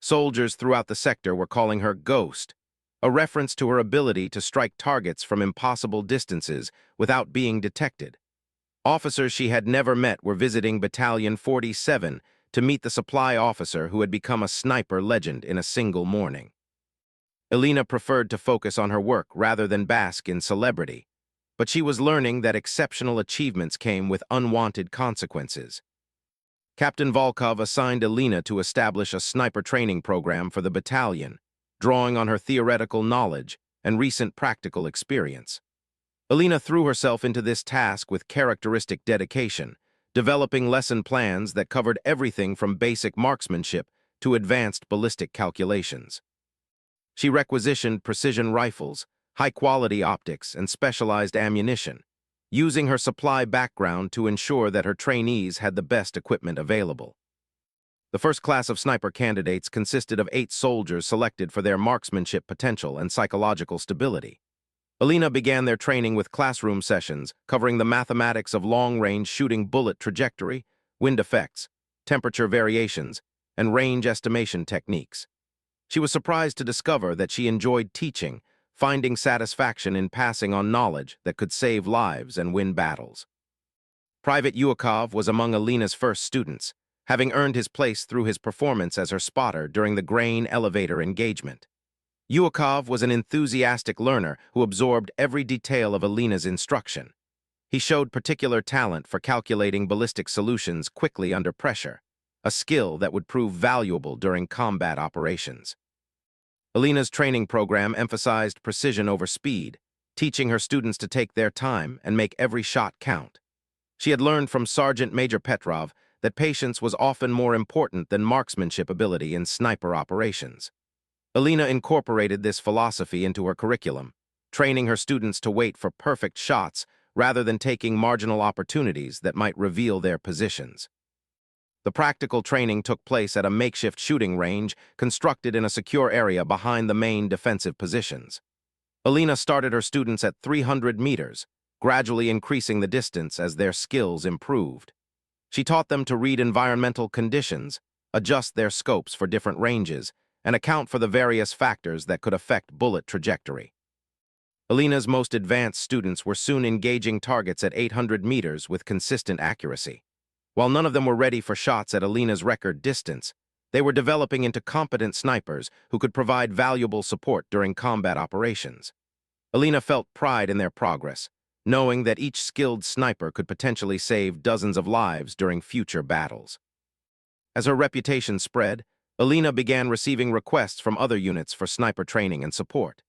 Soldiers throughout the sector were calling her Ghost, a reference to her ability to strike targets from impossible distances without being detected. Officers she had never met were visiting Battalion 47 to meet the supply officer who had become a sniper legend in a single morning. Alina preferred to focus on her work rather than bask in celebrity, but she was learning that exceptional achievements came with unwanted consequences. Captain Volkov assigned Alina to establish a sniper training program for the battalion, drawing on her theoretical knowledge and recent practical experience. Alina threw herself into this task with characteristic dedication, developing lesson plans that covered everything from basic marksmanship to advanced ballistic calculations. She requisitioned precision rifles, high-quality optics, and specialized ammunition, using her supply background to ensure that her trainees had the best equipment available. The first class of sniper candidates consisted of 8 soldiers selected for their marksmanship potential and psychological stability. Alina began their training with classroom sessions covering the mathematics of long-range shooting bullet trajectory, wind effects, temperature variations, and range estimation techniques. She was surprised to discover that she enjoyed teaching, finding satisfaction in passing on knowledge that could save lives and win battles. Private Yuakov was among Alina's first students, having earned his place through his performance as her spotter during the grain elevator engagement. Yuakov was an enthusiastic learner who absorbed every detail of Alina's instruction. He showed particular talent for calculating ballistic solutions quickly under pressure, a skill that would prove valuable during combat operations. Alina's training program emphasized precision over speed, teaching her students to take their time and make every shot count. She had learned from Sergeant Major Petrov that patience was often more important than marksmanship ability in sniper operations. Alina incorporated this philosophy into her curriculum, training her students to wait for perfect shots rather than taking marginal opportunities that might reveal their positions. The practical training took place at a makeshift shooting range constructed in a secure area behind the main defensive positions. Alina started her students at 300 meters, gradually increasing the distance as their skills improved. She taught them to read environmental conditions, adjust their scopes for different ranges, and account for the various factors that could affect bullet trajectory. Alina's most advanced students were soon engaging targets at 800 meters with consistent accuracy. While none of them were ready for shots at Alina's record distance, they were developing into competent snipers who could provide valuable support during combat operations. Alina felt pride in their progress, knowing that each skilled sniper could potentially save dozens of lives during future battles. As her reputation spread, Alina began receiving requests from other units for sniper training and support.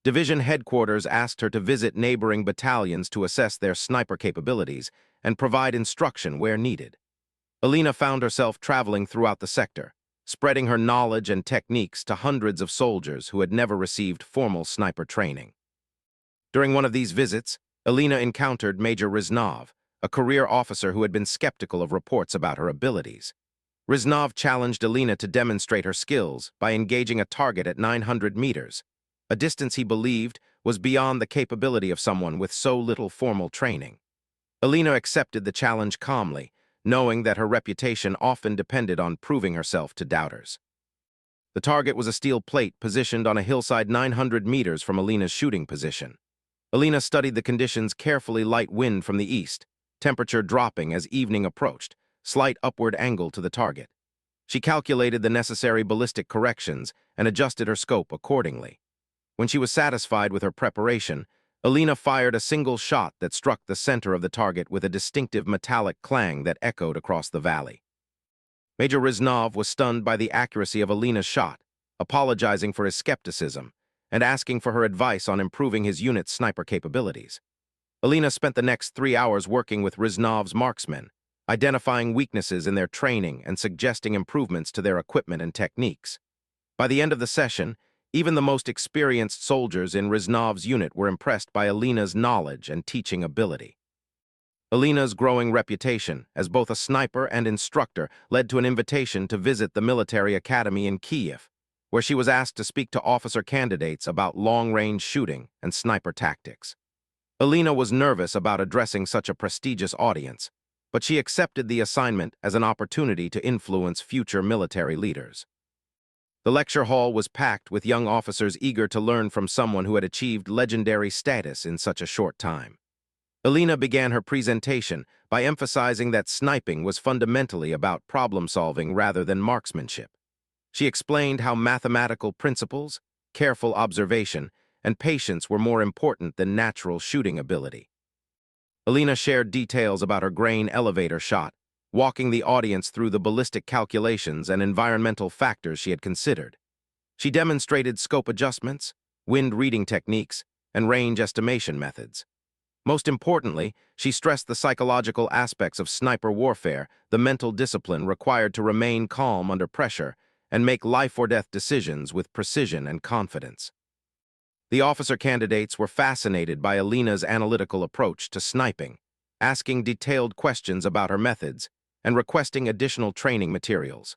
Division headquarters asked her to visit neighboring battalions to assess their sniper capabilities and provide instruction where needed. Alina found herself traveling throughout the sector, spreading her knowledge and techniques to hundreds of soldiers who had never received formal sniper training. During one of these visits, Alina encountered Major Riznov, a career officer who had been skeptical of reports about her abilities. Riznov challenged Alina to demonstrate her skills by engaging a target at 900 meters, a distance he believed was beyond the capability of someone with so little formal training. Alina accepted the challenge calmly, knowing that her reputation often depended on proving herself to doubters. The target was a steel plate positioned on a hillside 900 meters from Alina's shooting position. Alina studied the conditions carefully: light wind from the east, temperature dropping as evening approached, slight upward angle to the target. She calculated the necessary ballistic corrections and adjusted her scope accordingly. When she was satisfied with her preparation, Alina fired a single shot that struck the center of the target with a distinctive metallic clang that echoed across the valley. Major Riznov was stunned by the accuracy of Alina's shot, apologizing for his skepticism and asking for her advice on improving his unit's sniper capabilities. Alina spent the next 3 hours working with Riznov's marksmen, identifying weaknesses in their training and suggesting improvements to their equipment and techniques. By the end of the session, even the most experienced soldiers in Riznov's unit were impressed by Alina's knowledge and teaching ability. Alina's growing reputation as both a sniper and instructor led to an invitation to visit the military academy in Kyiv, where she was asked to speak to officer candidates about long-range shooting and sniper tactics. Alina was nervous about addressing such a prestigious audience, but she accepted the assignment as an opportunity to influence future military leaders. The lecture hall was packed with young officers eager to learn from someone who had achieved legendary status in such a short time. Alina began her presentation by emphasizing that sniping was fundamentally about problem-solving rather than marksmanship. She explained how mathematical principles, careful observation, and patience were more important than natural shooting ability. Alina shared details about her grain elevator shot, walking the audience through the ballistic calculations and environmental factors she had considered. She demonstrated scope adjustments, wind reading techniques, and range estimation methods. Most importantly, she stressed the psychological aspects of sniper warfare, the mental discipline required to remain calm under pressure and make life-or-death decisions with precision and confidence. The officer candidates were fascinated by Alina's analytical approach to sniping, asking detailed questions about her methods and requesting additional training materials.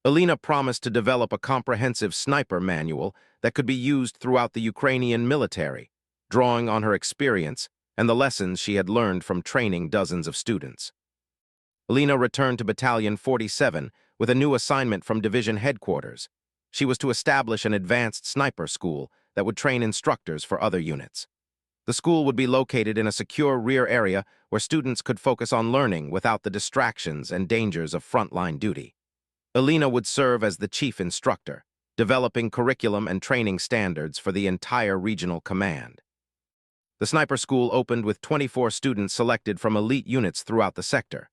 Alina promised to develop a comprehensive sniper manual that could be used throughout the Ukrainian military, drawing on her experience and the lessons she had learned from training dozens of students. Alina returned to Battalion 47 with a new assignment from division headquarters. She was to establish an advanced sniper school that would train instructors for other units. The school would be located in a secure rear area where students could focus on learning without the distractions and dangers of frontline duty. Alina would serve as the chief instructor, developing curriculum and training standards for the entire regional command. The sniper school opened with 24 students selected from elite units throughout the sector.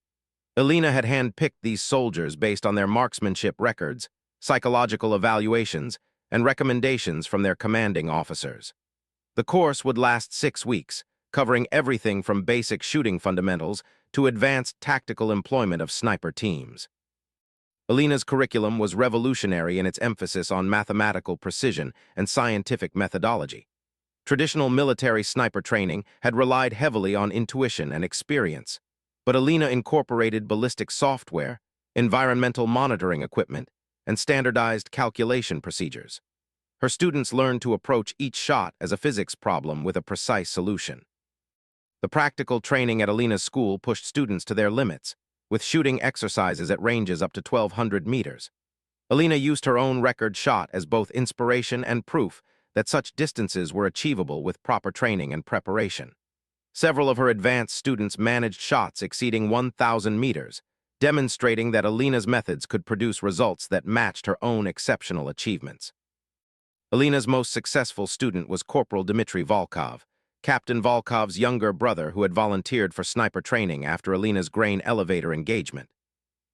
Alina had handpicked these soldiers based on their marksmanship records, psychological evaluations, and recommendations from their commanding officers. The course would last 6 weeks, covering everything from basic shooting fundamentals to advanced tactical employment of sniper teams. Alina's curriculum was revolutionary in its emphasis on mathematical precision and scientific methodology. Traditional military sniper training had relied heavily on intuition and experience, but Alina incorporated ballistic software, environmental monitoring equipment, and standardized calculation procedures. Her students learned to approach each shot as a physics problem with a precise solution. The practical training at Alina's school pushed students to their limits, with shooting exercises at ranges up to 1,200 meters. Alina used her own record shot as both inspiration and proof that such distances were achievable with proper training and preparation. Several of her advanced students managed shots exceeding 1,000 meters, demonstrating that Alina's methods could produce results that matched her own exceptional achievements. Alina's most successful student was Corporal Dmitry Volkov, Captain Volkov's younger brother who had volunteered for sniper training after Alina's grain elevator engagement.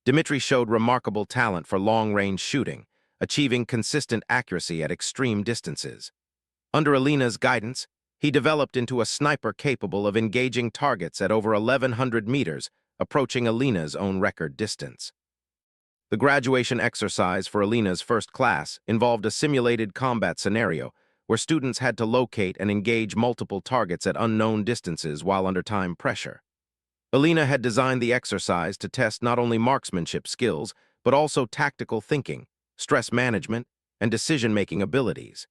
Dmitry showed remarkable talent for long-range shooting, achieving consistent accuracy at extreme distances. Under Alina's guidance, he developed into a sniper capable of engaging targets at over 1,100 meters, approaching Alina's own record distance. The graduation exercise for Alina's first class involved a simulated combat scenario where students had to locate and engage multiple targets at unknown distances while under time pressure. Alina had designed the exercise to test not only marksmanship skills, but also tactical thinking, stress management, and decision-making abilities.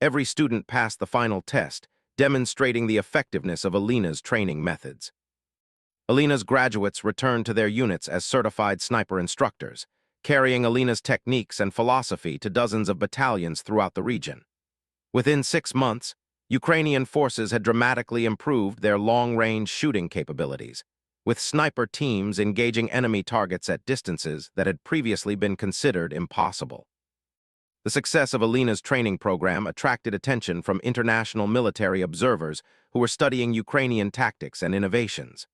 Every student passed the final test, demonstrating the effectiveness of Alina's training methods. Alina's graduates returned to their units as certified sniper instructors, carrying Alina's techniques and philosophy to dozens of battalions throughout the region. Within 6 months, Ukrainian forces had dramatically improved their long-range shooting capabilities, with sniper teams engaging enemy targets at distances that had previously been considered impossible. The success of Alina's training program attracted attention from international military observers who were studying Ukrainian tactics and innovations.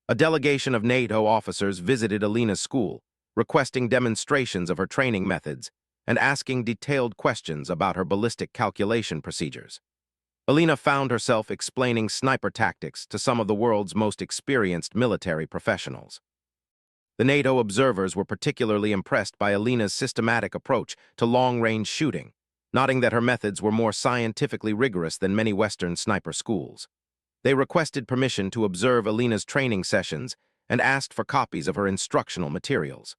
A delegation of NATO officers visited Alina's school, requesting demonstrations of her training methods and asking detailed questions about her ballistic calculation procedures. Alina found herself explaining sniper tactics to some of the world's most experienced military professionals. The NATO observers were particularly impressed by Alina's systematic approach to long-range shooting, noting that her methods were more scientifically rigorous than many Western sniper schools. They requested permission to observe Alina's training sessions and asked for copies of her instructional materials.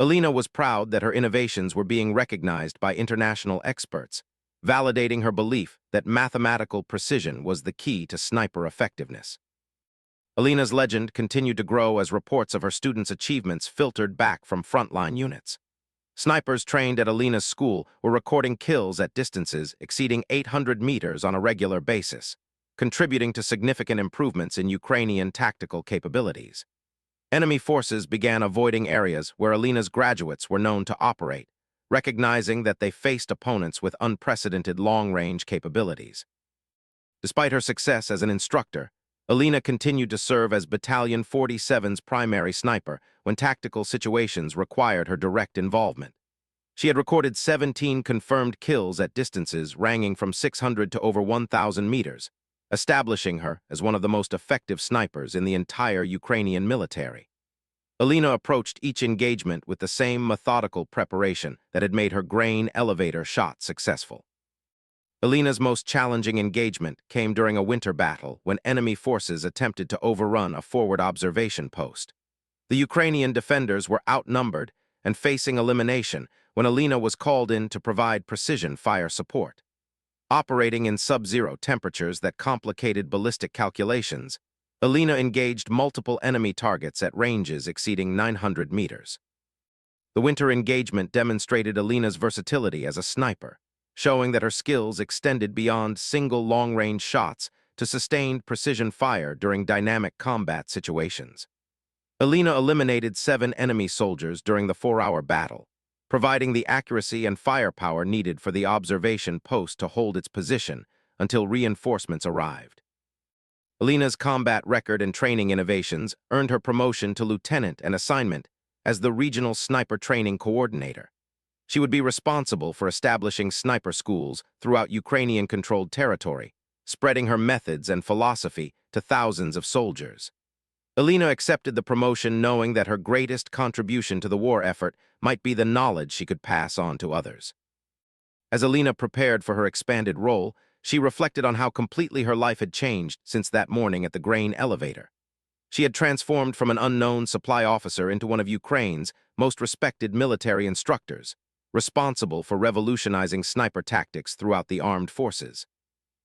Alina was proud that her innovations were being recognized by international experts, validating her belief that mathematical precision was the key to sniper effectiveness. Alina's legend continued to grow as reports of her students' achievements filtered back from frontline units. Snipers trained at Alina's school were recording kills at distances exceeding 800 meters on a regular basis, contributing to significant improvements in Ukrainian tactical capabilities. Enemy forces began avoiding areas where Alina's graduates were known to operate, recognizing that they faced opponents with unprecedented long-range capabilities. Despite her success as an instructor, Alina continued to serve as Battalion 47's primary sniper when tactical situations required her direct involvement. She had recorded 17 confirmed kills at distances ranging from 600 to over 1,000 meters, establishing her as one of the most effective snipers in the entire Ukrainian military. Alina approached each engagement with the same methodical preparation that had made her grain elevator shot successful. Alina's most challenging engagement came during a winter battle when enemy forces attempted to overrun a forward observation post. The Ukrainian defenders were outnumbered and facing elimination when Alina was called in to provide precision fire support. Operating in sub-zero temperatures that complicated ballistic calculations, Alina engaged multiple enemy targets at ranges exceeding 900 meters. The winter engagement demonstrated Alina's versatility as a sniper, showing that her skills extended beyond single long-range shots to sustained precision fire during dynamic combat situations. Alina eliminated 7 enemy soldiers during the 4-hour battle, providing the accuracy and firepower needed for the observation post to hold its position until reinforcements arrived. Alina's combat record and training innovations earned her promotion to lieutenant and assignment as the Regional Sniper Training Coordinator. She would be responsible for establishing sniper schools throughout Ukrainian-controlled territory, spreading her methods and philosophy to thousands of soldiers. Alina accepted the promotion knowing that her greatest contribution to the war effort might be the knowledge she could pass on to others. As Alina prepared for her expanded role, she reflected on how completely her life had changed since that morning at the grain elevator. She had transformed from an unknown supply officer into one of Ukraine's most respected military instructors, responsible for revolutionizing sniper tactics throughout the armed forces.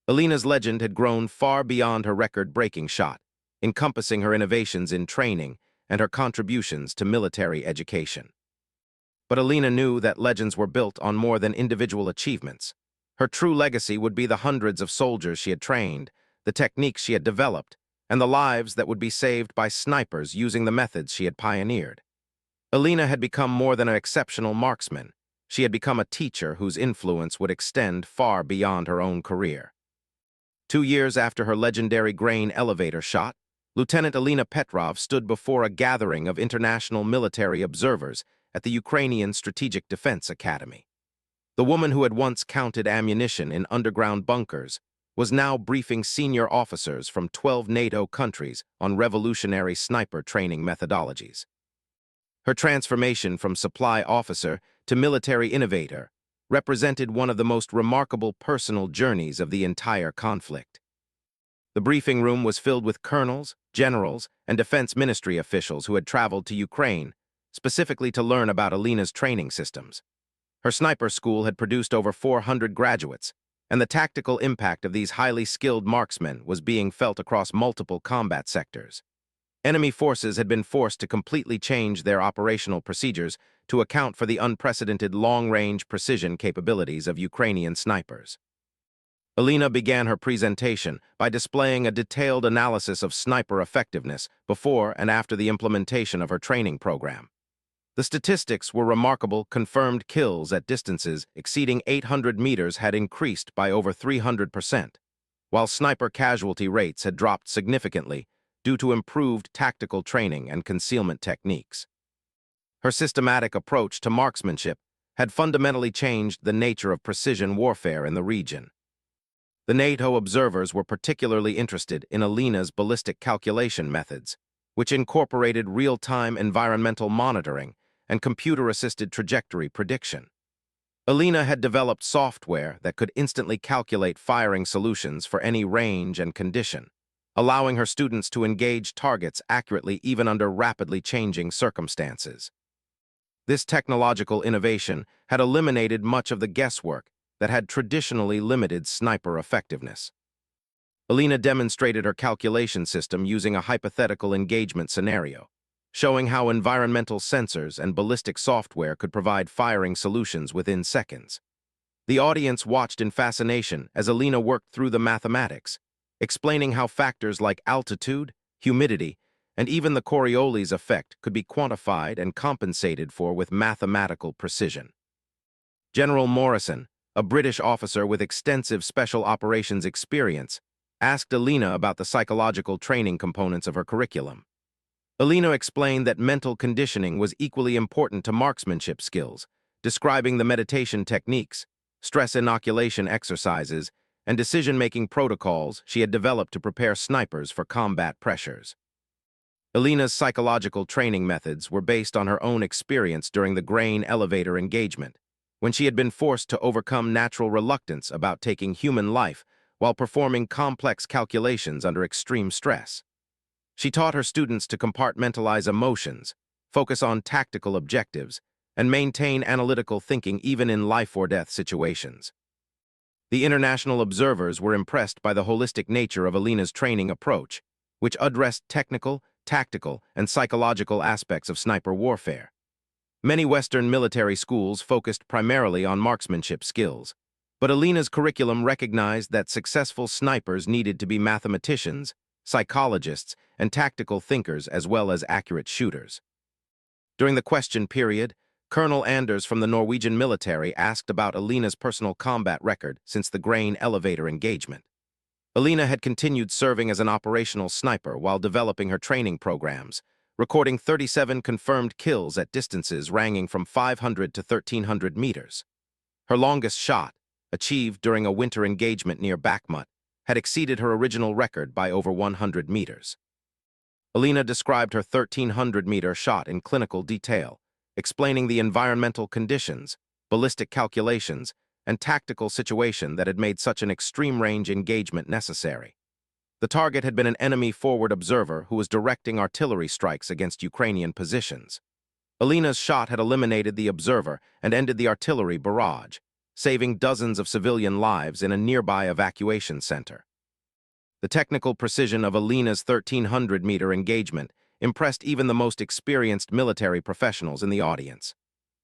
Alina's legend had grown far beyond her record-breaking shot, encompassing her innovations in training and her contributions to military education. But Alina knew that legends were built on more than individual achievements. Her true legacy would be the hundreds of soldiers she had trained, the techniques she had developed, and the lives that would be saved by snipers using the methods she had pioneered. Alina had become more than an exceptional marksman. She had become a teacher whose influence would extend far beyond her own career. 2 years after her legendary grain elevator shot, Lieutenant Alina Petrov stood before a gathering of international military observers at the Ukrainian Strategic Defense Academy. The woman who had once counted ammunition in underground bunkers was now briefing senior officers from 12 NATO countries on revolutionary sniper training methodologies. Her transformation from supply officer to military innovator represented one of the most remarkable personal journeys of the entire conflict. The briefing room was filled with colonels, generals, and defense ministry officials who had traveled to Ukraine, specifically to learn about Alina's training systems. Her sniper school had produced over 400 graduates, and the tactical impact of these highly skilled marksmen was being felt across multiple combat sectors. Enemy forces had been forced to completely change their operational procedures to account for the unprecedented long-range precision capabilities of Ukrainian snipers. Alina began her presentation by displaying a detailed analysis of sniper effectiveness before and after the implementation of her training program. The statistics were remarkable. Confirmed kills at distances exceeding 800 meters had increased by over 300%, while sniper casualty rates had dropped significantly due to improved tactical training and concealment techniques. Her systematic approach to marksmanship had fundamentally changed the nature of precision warfare in the region. The NATO observers were particularly interested in Alina's ballistic calculation methods, which incorporated real-time environmental monitoring and computer-assisted trajectory prediction. Alina had developed software that could instantly calculate firing solutions for any range and condition, allowing her students to engage targets accurately even under rapidly changing circumstances. This technological innovation had eliminated much of the guesswork that had traditionally limited sniper effectiveness. Alina demonstrated her calculation system using a hypothetical engagement scenario, showing how environmental sensors and ballistic software could provide firing solutions within seconds. The audience watched in fascination as Alina worked through the mathematics, explaining how factors like altitude, humidity, and even the Coriolis effect could be quantified and compensated for with mathematical precision. General Morrison, a British officer with extensive special operations experience, asked Alina about the psychological training components of her curriculum. Alina explained that mental conditioning was equally important to marksmanship skills, describing the meditation techniques, stress inoculation exercises, and decision-making protocols she had developed to prepare snipers for combat pressures. Alina's psychological training methods were based on her own experience during the grain elevator engagement, when she had been forced to overcome natural reluctance about taking human life while performing complex calculations under extreme stress. She taught her students to compartmentalize emotions, focus on tactical objectives, and maintain analytical thinking even in life-or-death situations. The international observers were impressed by the holistic nature of Alina's training approach, which addressed technical, tactical, and psychological aspects of sniper warfare. Many Western military schools focused primarily on marksmanship skills, but Alina's curriculum recognized that successful snipers needed to be mathematicians, psychologists, and tactical thinkers as well as accurate shooters. During the question period, Colonel Anders from the Norwegian military asked about Alina's personal combat record since the grain elevator engagement. Alina had continued serving as an operational sniper while developing her training programs, recording 37 confirmed kills at distances ranging from 500 to 1,300 meters. Her longest shot, achieved during a winter engagement near Bakhmut, had exceeded her original record by over 100 meters. Alina described her 1,300-meter shot in clinical detail, explaining the environmental conditions, ballistic calculations, and tactical situation that had made such an extreme-range engagement necessary. The target had been an enemy forward observer who was directing artillery strikes against Ukrainian positions. Alina's shot had eliminated the observer and ended the artillery barrage, saving dozens of civilian lives in a nearby evacuation center. The technical precision of Alina's 1,300-meter engagement impressed even the most experienced military professionals in the audience.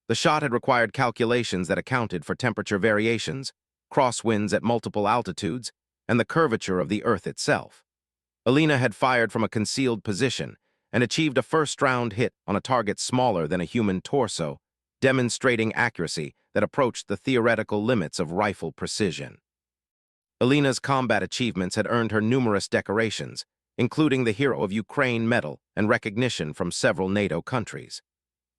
The shot had required calculations that accounted for temperature variations, crosswinds at multiple altitudes, and the curvature of the Earth itself. Alina had fired from a concealed position and achieved a first-round hit on a target smaller than a human torso, demonstrating accuracy that approached the theoretical limits of rifle precision. Alina's combat achievements had earned her numerous decorations, including the Hero of Ukraine medal and recognition from several NATO countries.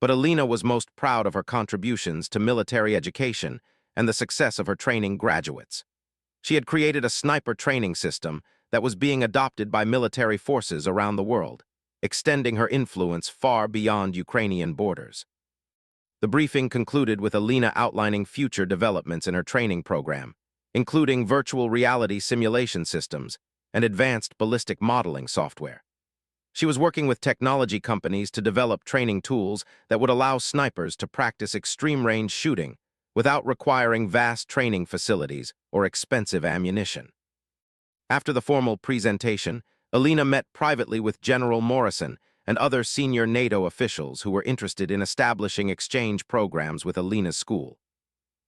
But Alina was most proud of her contributions to military education and the success of her training graduates. She had created a sniper training system that was being adopted by military forces around the world, extending her influence far beyond Ukrainian borders. The briefing concluded with Alina outlining future developments in her training program, including virtual reality simulation systems and advanced ballistic modeling software. She was working with technology companies to develop training tools that would allow snipers to practice extreme-range shooting without requiring vast training facilities or expensive ammunition. After the formal presentation, Alina met privately with General Morrison and other senior NATO officials who were interested in establishing exchange programs with Alina's school.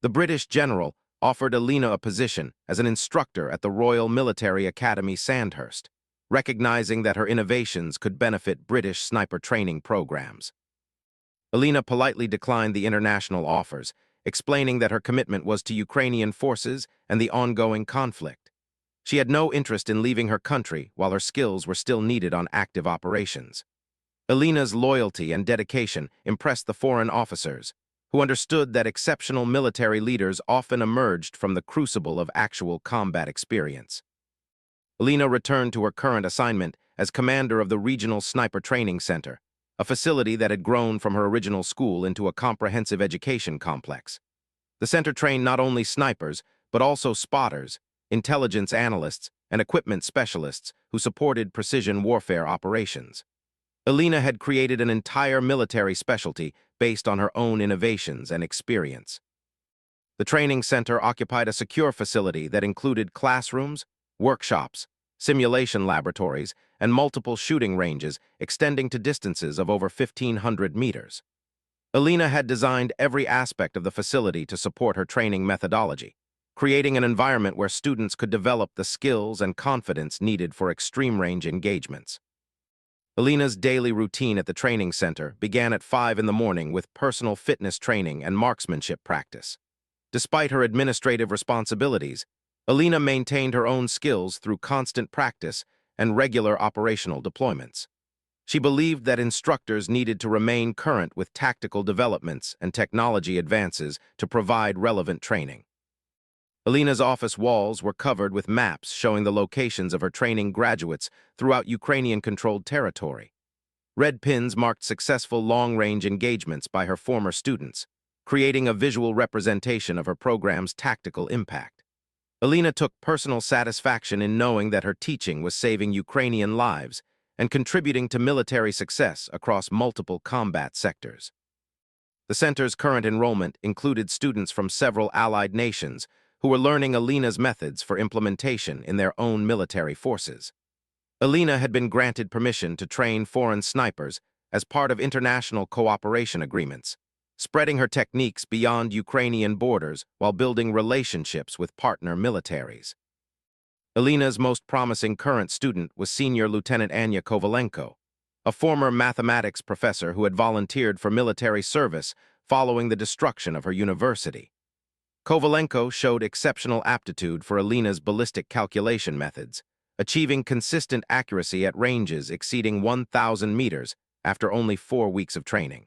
The British general offered Alina a position as an instructor at the Royal Military Academy Sandhurst, recognizing that her innovations could benefit British sniper training programs. Alina politely declined the international offers, explaining that her commitment was to Ukrainian forces and the ongoing conflict. She had no interest in leaving her country while her skills were still needed on active operations. Alina's loyalty and dedication impressed the foreign officers, who understood that exceptional military leaders often emerged from the crucible of actual combat experience. Alina returned to her current assignment as commander of the Regional Sniper Training Center, a facility that had grown from her original school into a comprehensive education complex. The center trained not only snipers, but also spotters, intelligence analysts, and equipment specialists who supported precision warfare operations. Alina had created an entire military specialty based on her own innovations and experience. The training center occupied a secure facility that included classrooms, workshops, simulation laboratories, and multiple shooting ranges extending to distances of over 1,500 meters. Alina had designed every aspect of the facility to support her training methodology, creating an environment where students could develop the skills and confidence needed for extreme-range engagements. Alina's daily routine at the training center began at 5 in the morning with personal fitness training and marksmanship practice. Despite her administrative responsibilities, Alina maintained her own skills through constant practice and regular operational deployments. She believed that instructors needed to remain current with tactical developments and technology advances to provide relevant training. Alina's office walls were covered with maps showing the locations of her training graduates throughout Ukrainian-controlled territory. Red pins marked successful long-range engagements by her former students, creating a visual representation of her program's tactical impact. Alina took personal satisfaction in knowing that her teaching was saving Ukrainian lives and contributing to military success across multiple combat sectors. The center's current enrollment included students from several allied nations who were learning Alina's methods for implementation in their own military forces. Alina had been granted permission to train foreign snipers as part of international cooperation agreements, spreading her techniques beyond Ukrainian borders while building relationships with partner militaries. Alina's most promising current student was Senior Lieutenant Anya Kovalenko, a former mathematics professor who had volunteered for military service following the destruction of her university. Kovalenko showed exceptional aptitude for Alina's ballistic calculation methods, achieving consistent accuracy at ranges exceeding 1,000 meters after only 4 weeks of training.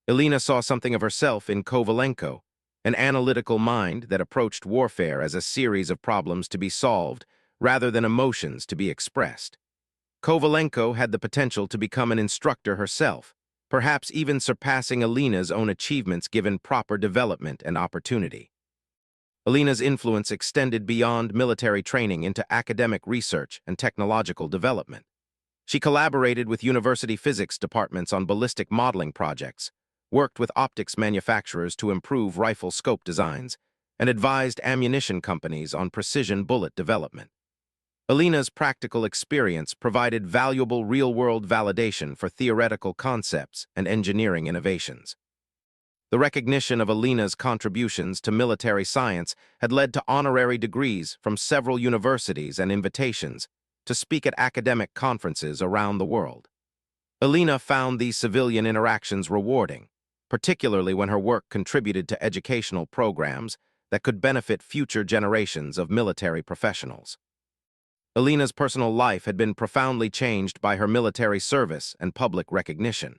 Alina saw something of herself in Kovalenko, an analytical mind that approached warfare as a series of problems to be solved rather than emotions to be expressed. Kovalenko had the potential to become an instructor herself, perhaps even surpassing Alina's own achievements given proper development and opportunity. Alina's influence extended beyond military training into academic research and technological development. She collaborated with university physics departments on ballistic modeling projects, worked with optics manufacturers to improve rifle scope designs, and advised ammunition companies on precision bullet development. Alina's practical experience provided valuable real-world validation for theoretical concepts and engineering innovations. The recognition of Alina's contributions to military science had led to honorary degrees from several universities and invitations to speak at academic conferences around the world. Alina found these civilian interactions rewarding, particularly when her work contributed to educational programs that could benefit future generations of military professionals. Alina's personal life had been profoundly changed by her military service and public recognition.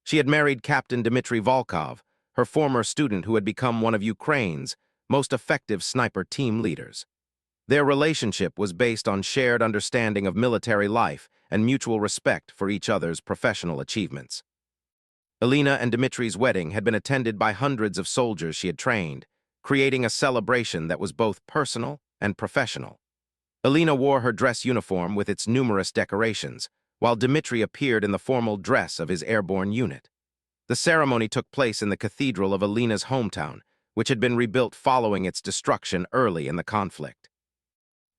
She had married Captain Dmitry Volkov, her former student who had become one of Ukraine's most effective sniper team leaders. Their relationship was based on shared understanding of military life and mutual respect for each other's professional achievements. Alina and Dmitry's wedding had been attended by hundreds of soldiers she had trained, creating a celebration that was both personal and professional. Alina wore her dress uniform with its numerous decorations, while Dmitry appeared in the formal dress of his airborne unit. The ceremony took place in the cathedral of Alina's hometown, which had been rebuilt following its destruction early in the conflict.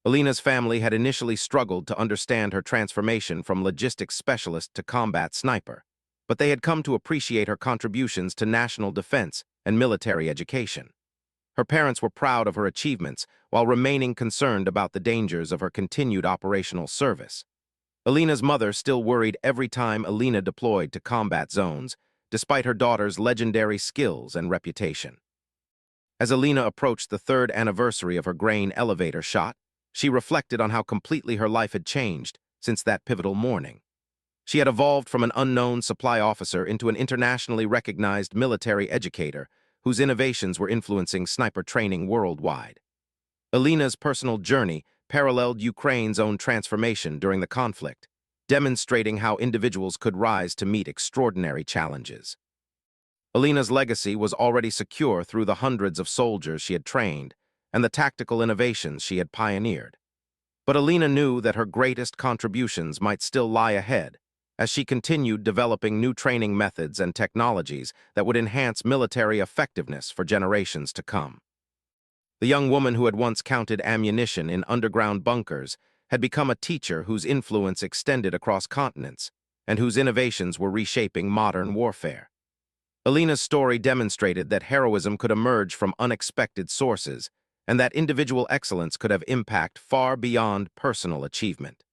Alina's family had initially struggled to understand her transformation from logistics specialist to combat sniper, but they had come to appreciate her contributions to national defense and military education. Her parents were proud of her achievements while remaining concerned about the dangers of her continued operational service. Alina's mother still worried every time Alina deployed to combat zones, despite her daughter's legendary skills and reputation. As Alina approached the 3rd anniversary of her grain elevator shot, she reflected on how completely her life had changed since that pivotal morning. She had evolved from an unknown supply officer into an internationally recognized military educator whose innovations were influencing sniper training worldwide. Alina's personal journey paralleled Ukraine's own transformation during the conflict, demonstrating how individuals could rise to meet extraordinary challenges. Alina's legacy was already secure through the hundreds of soldiers she had trained and the tactical innovations she had pioneered. But Alina knew that her greatest contributions might still lie ahead as she continued developing new training methods and technologies that would enhance military effectiveness for generations to come. The young woman who had once counted ammunition in underground bunkers had become a teacher whose influence extended across continents and whose innovations were reshaping modern warfare. Alina's story demonstrated that heroism could emerge from unexpected sources and that individual excellence could have impact far beyond personal achievement.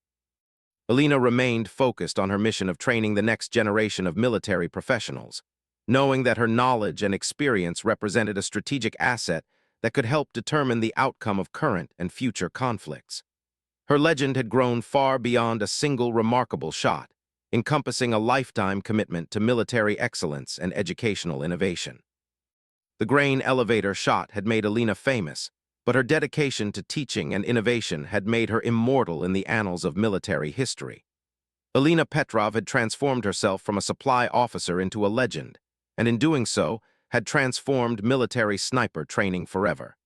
Alina remained focused on her mission of training the next generation of military professionals, knowing that her knowledge and experience represented a strategic asset that could help determine the outcome of current and future conflicts. Her legend had grown far beyond a single remarkable shot, encompassing a lifetime commitment to military excellence and educational innovation. The grain elevator shot had made Alina famous, but her dedication to teaching and innovation had made her immortal in the annals of military history. Alina Petrov had transformed herself from a supply officer into a legend, and in doing so, had transformed military sniper training forever.